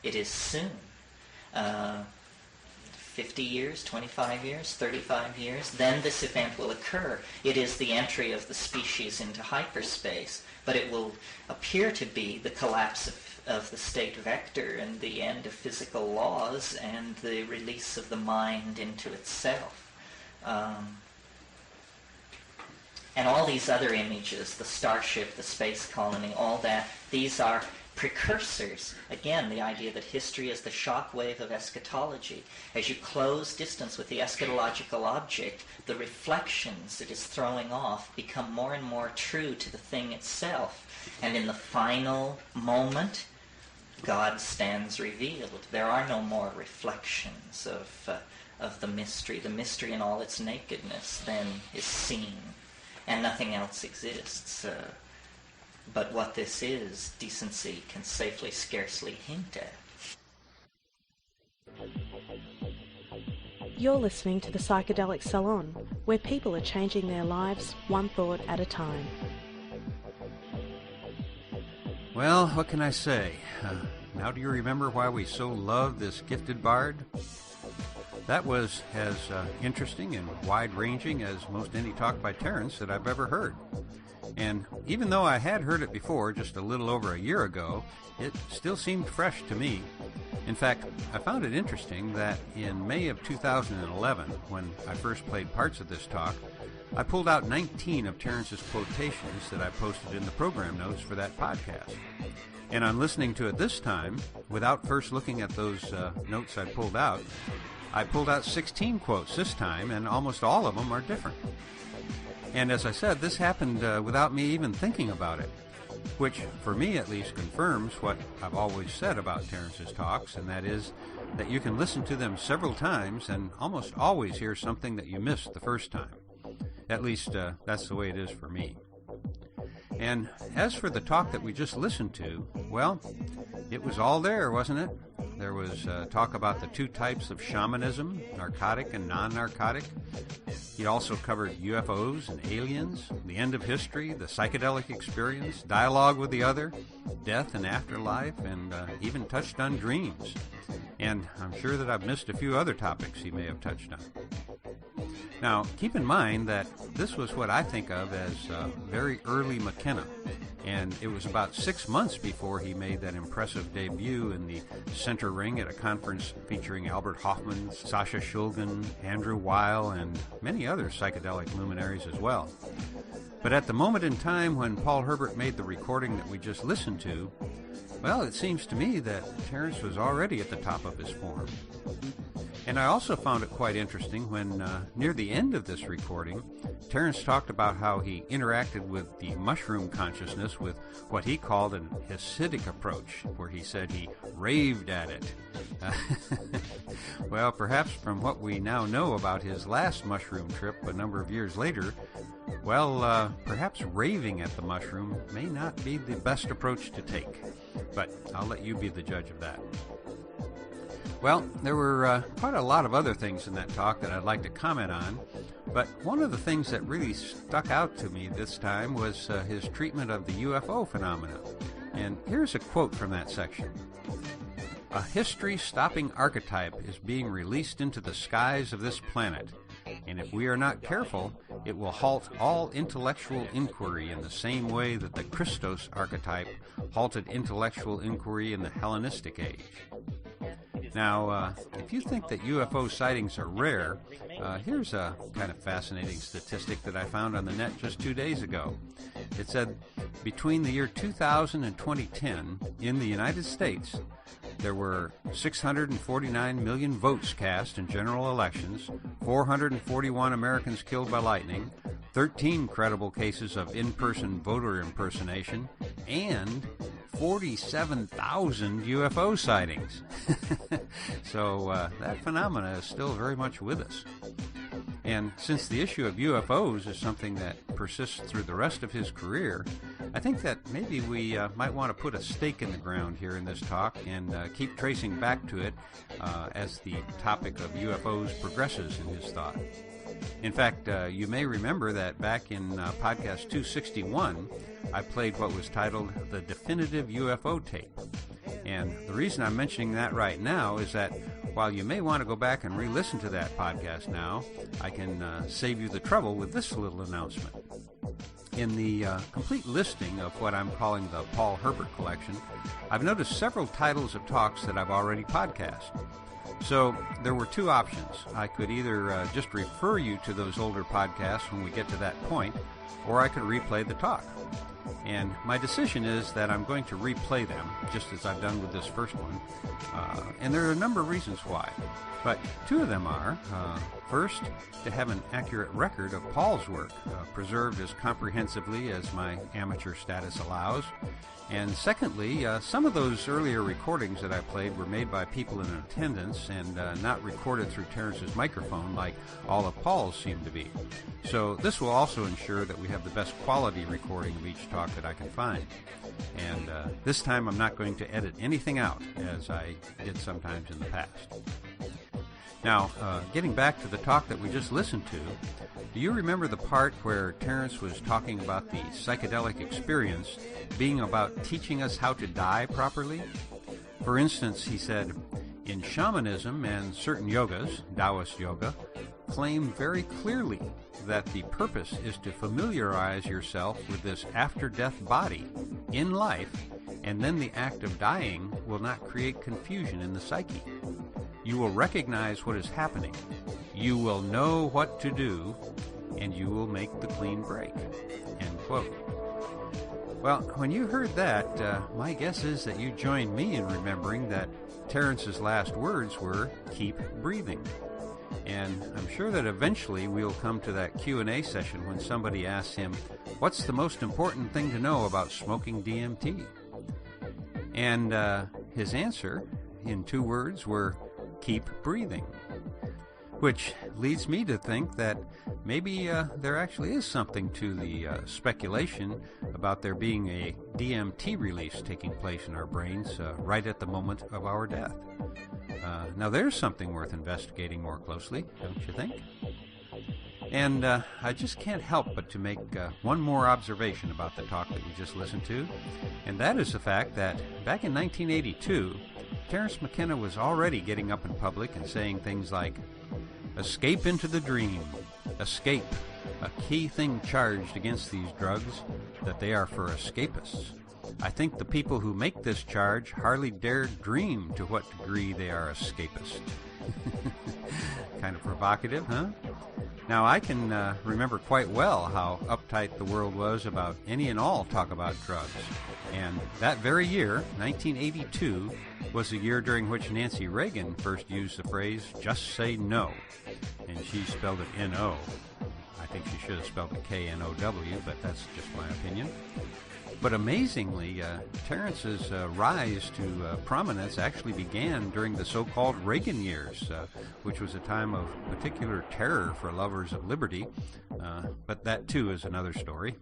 it is soon. 50 years, 25 years, 35 years, then this event will occur. It is the entry of the species into hyperspace, but it will appear to be the collapse of the state vector and the end of physical laws and the release of the mind into itself. And all these other images, the starship, the space colony, all that, these are precursors. Again, the idea that history is the shock wave of eschatology. As you close distance with the eschatological object, the reflections it is throwing off become more and more true to the thing itself. And in the final moment, God stands revealed. There are no more reflections of the mystery. The mystery in all its nakedness then is seen, and nothing else exists. But what this is, decency can safely scarcely hint at. You're listening to the Psychedelic Salon, where people are changing their lives one thought at a time. Well, what can I say? Now do you remember why we so love this gifted bard? That was as interesting and wide-ranging as most any talk by Terence that I've ever heard. And even though I had heard it before, just a little over a year ago, it still seemed fresh to me. In fact, I found it interesting that in May of 2011, when I first played parts of this talk, I pulled out 19 of Terence's quotations that I posted in the program notes for that podcast. And on listening to it this time, without first looking at those notes I pulled out 16 quotes this time, and almost all of them are different. And as I said, this happened without me even thinking about it, which, for me at least, confirms what I've always said about Terence's talks, and that is that you can listen to them several times and almost always hear something that you missed the first time. At least, that's the way it is for me. And as for the talk that we just listened to, well, it was all there, wasn't it? There was talk about the two types of shamanism, narcotic and non-narcotic. He also covered UFOs and aliens, the end of history, the psychedelic experience, dialogue with the other, death and afterlife, and even touched on dreams. And I'm sure that I've missed a few other topics he may have touched on. Now, keep in mind that this was what I think of as very early McKenna, and it was about 6 months before he made that impressive debut in the center ring at a conference featuring Albert Hoffman, Sasha Shulgin, Andrew Weil, and many other psychedelic luminaries as well. But at the moment in time when Paul Herbert made the recording that we just listened to, well, it seems to me that Terence was already at the top of his form. And I also found it quite interesting when, near the end of this recording, Terence talked about how he interacted with the mushroom consciousness with what he called an Hasidic approach, where he said he raved at it. Well, perhaps from what we now know about his last mushroom trip a number of years later, well, perhaps raving at the mushroom may not be the best approach to take. But I'll let you be the judge of that. Well, there were quite a lot of other things in that talk that I'd like to comment on, but one of the things that really stuck out to me this time was his treatment of the UFO phenomena. And here's a quote from that section. "A history-stopping archetype is being released into the skies of this planet, and if we are not careful, it will halt all intellectual inquiry in the same way that the Christos archetype halted intellectual inquiry in the Hellenistic age." Now, if you think that UFO sightings are rare, here's a kind of fascinating statistic that I found on the net just 2 days ago. It said between the year 2000 and 2010, in the United States, there were 649 million votes cast in general elections, 441 Americans killed by lightning, 13 credible cases of in-person voter impersonation, and 47,000 UFO sightings. So that phenomena is still very much with us. And since the issue of UFOs is something that persists through the rest of his career, I think that maybe we might want to put a stake in the ground here in this talk and keep tracing back to it as the topic of UFOs progresses in his thought. In fact, you may remember that back in podcast 261, I played what was titled The Definitive UFO Tape. And the reason I'm mentioning that right now is that while you may want to go back and re-listen to that podcast now, I can save you the trouble with this little announcement. In the complete listing of what I'm calling the Paul Herbert collection, I've noticed several titles of talks that I've already podcast. So there were two options. I could either just refer you to those older podcasts when we get to that point, or I could replay the talk. And my decision is that I'm going to replay them, just as I've done with this first one. And there are a number of reasons why. But two of them are, first, to have an accurate record of Paul's work, preserved as comprehensively as my amateur status allows. And secondly, some of those earlier recordings that I played were made by people in attendance and not recorded through Terrence's microphone like all of Paul's seem to be. So this will also ensure that we have the best quality recording of each talk that I can find. And this time I'm not going to edit anything out, as I did sometimes in the past. Now, getting back to the talk that we just listened to, do you remember the part where Terrence was talking about the psychedelic experience being about teaching us how to die properly? For instance, he said, in shamanism and certain yogas, Taoist yoga, claim very clearly that the purpose is to familiarize yourself with this after-death body in life, and then the act of dying will not create confusion in the psyche. You will recognize what is happening. You will know what to do, and you will make the clean break. End quote. Well, when you heard that, my guess is that you joined me in remembering that Terrence's last words were, keep breathing. And I'm sure that eventually we'll come to that Q&A session when somebody asks him, what's the most important thing to know about smoking DMT? And his answer, in 2 words, were, keep breathing. Which leads me to think that maybe there actually is something to the speculation about there being a DMT release taking place in our brains right at the moment of our death. Now there's something worth investigating more closely, don't you think? And I just can't help but to make one more observation about the talk that we just listened to, and that is the fact that back in 1982, Terence McKenna was already getting up in public and saying things like, escape into the dream, escape, a key thing charged against these drugs, that they are for escapists. I think the people who make this charge hardly dare dream to what degree they are escapist. Kind of provocative, huh? Now, I can remember quite well how uptight the world was about any and all talk about drugs. And that very year, 1982, was the year during which Nancy Reagan first used the phrase, just say no. And she spelled it N-O. I think she should have spelled it K-N-O-W, but that's just my opinion. But amazingly, Terrence's rise to prominence actually began during the so-called Reagan years, which was a time of particular terror for lovers of liberty, but that too is another story.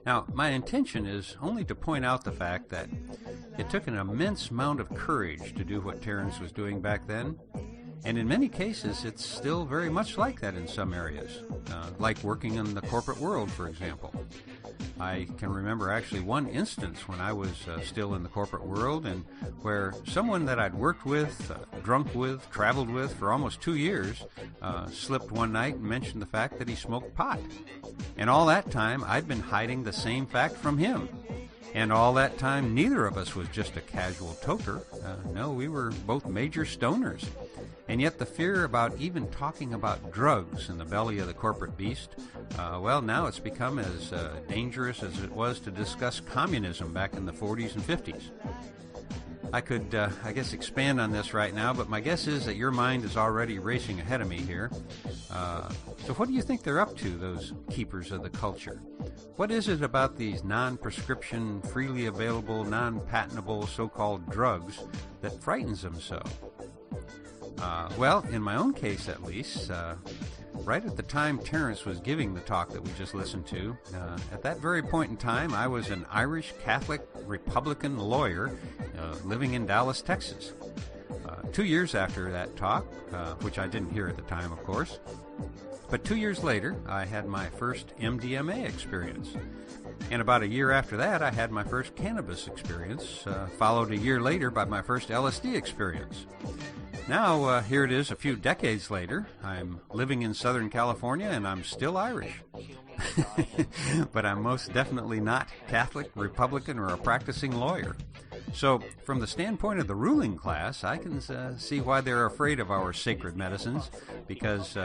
Now, my intention is only to point out the fact that it took an immense amount of courage to do what Terrence was doing back then, and in many cases it's still very much like that in some areas, like working in the corporate world, for example. I can remember actually one instance when I was still in the corporate world, and where someone that I'd worked with, drunk with, traveled with for almost 2 years, slipped one night and mentioned the fact that he smoked pot. And all that time I'd been hiding the same fact from him. And all that time neither of us was just a casual toker. No, we were both major stoners. And yet the fear about even talking about drugs in the belly of the corporate beast, well, now it's become as dangerous as it was to discuss communism back in the 40s and 50s. I could, I guess, expand on this right now, but my guess is that your mind is already racing ahead of me here. So what do you think they're up to, those keepers of the culture? What is it about these non-prescription, freely available, non-patentable so-called drugs that frightens them so? Well, in my own case at least, right at the time Terence was giving the talk that we just listened to. At that very point in time, I was an Irish Catholic Republican lawyer living in Dallas, Texas. 2 years after that talk, which I didn't hear at the time, of course, but 2 years later, I had my first MDMA experience. And about a year after that, I had my first cannabis experience, followed a year later by my first LSD experience. Now, here it is a few decades later. I'm living in Southern California, and I'm still Irish. But I'm most definitely not Catholic, Republican, or a practicing lawyer. So, from the standpoint of the ruling class, I can see why they're afraid of our sacred medicines, because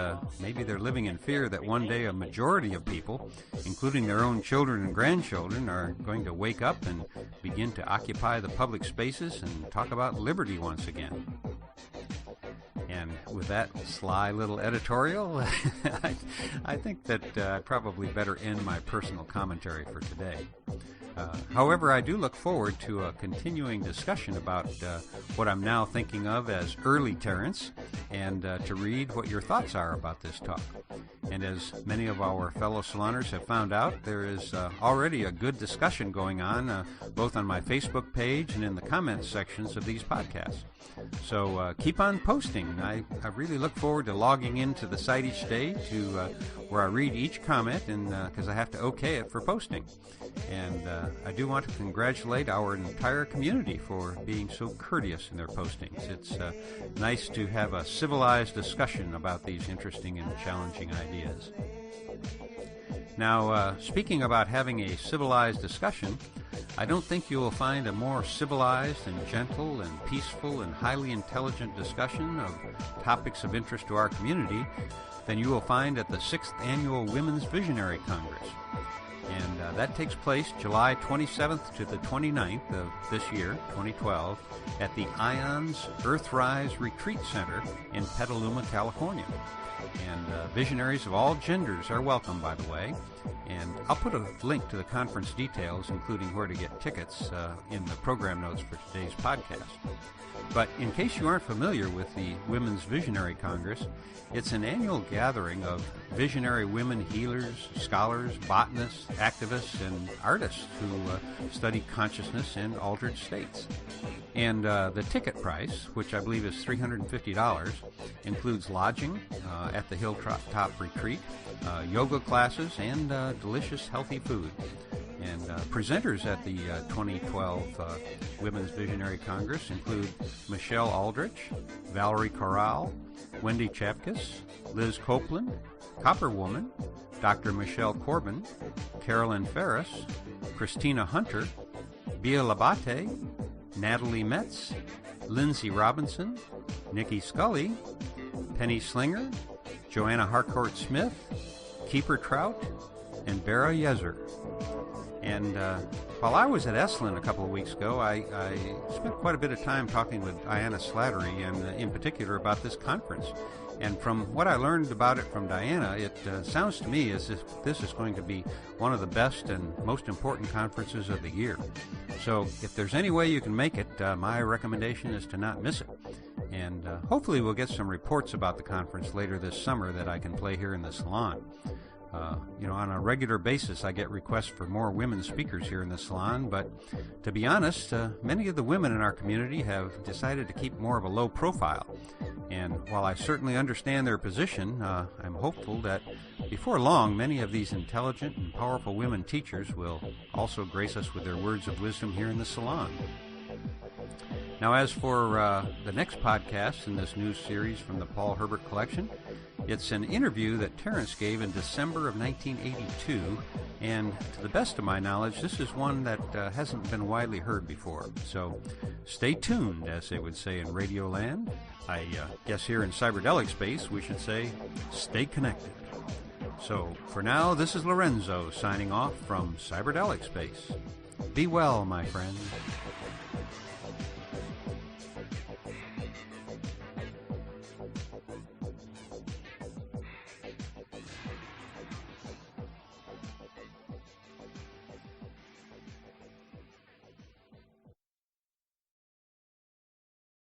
maybe they're living in fear that one day a majority of people, including their own children and grandchildren, are going to wake up and begin to occupy the public spaces and talk about liberty once again. And with that sly little editorial, I think that I probably better end my personal commentary for today. However, I do look forward to a continuing discussion about what I'm now thinking of as early Terence, and to read what your thoughts are about this talk. And as many of our fellow saloners have found out, there is already a good discussion going on, both on my Facebook page and in the comments sections of these podcasts. So keep on posting. I really look forward to logging into the site each day to where I read each comment, and because I have to okay it for posting. And I do want to congratulate our entire community for being so courteous in their postings. It's nice to have a civilized discussion about these interesting and challenging ideas. Now, speaking about having a civilized discussion, I don't think you will find a more civilized and gentle and peaceful and highly intelligent discussion of topics of interest to our community than you will find at the 6th Annual Women's Visionary Congress. And that takes place July 27th to the 29th of this year, 2012, at the IONS Earthrise Retreat Center in Petaluma, California. And visionaries of all genders are welcome, by the way. And I'll put a link to the conference details, including where to get tickets, in the program notes for today's podcast. But in case you aren't familiar with the Women's Visionary Congress, it's an annual gathering of visionary women healers, scholars, botanists, activists, and artists who study consciousness in altered states. And the ticket price, which I believe is $350, includes lodging at the Hilltop Retreat, yoga classes, and delicious healthy food. And presenters at the 2012 Women's Visionary Congress include Michelle Aldrich, Valerie Corral, Wendy Chapkus, Liz Copeland, Copper Woman, Dr. Michelle Corbin, Carolyn Ferris, Christina Hunter, Bia Labate, Natalie Metz, Lindsay Robinson, Nikki Scully, Penny Slinger, Joanna Harcourt-Smith, Keeper Trout, and Bara Yezer. And while I was at Esalen a couple of weeks ago, I spent quite a bit of time talking with Diana Slattery, and in particular about this conference. And from what I learned about it from Diana, it sounds to me as if this is going to be one of the best and most important conferences of the year. So if there's any way you can make it, my recommendation is to not miss it. And hopefully we'll get some reports about the conference later this summer that I can play here in the salon. On a regular basis, I get requests for more women speakers here in the salon, but to be honest, many of the women in our community have decided to keep more of a low profile. And while I certainly understand their position, I'm hopeful that before long, many of these intelligent and powerful women teachers will also grace us with their words of wisdom here in the salon. Now, as for the next podcast in this new series from the Paul Herbert Collection, it's an interview that Terence gave in December of 1982, and to the best of my knowledge, this is one that hasn't been widely heard before. So stay tuned, as they would say in Radio Land. I guess here in Cyberdelic Space, we should say, stay connected. So for now, this is Lorenzo signing off from Cyberdelic Space. Be well, my friend.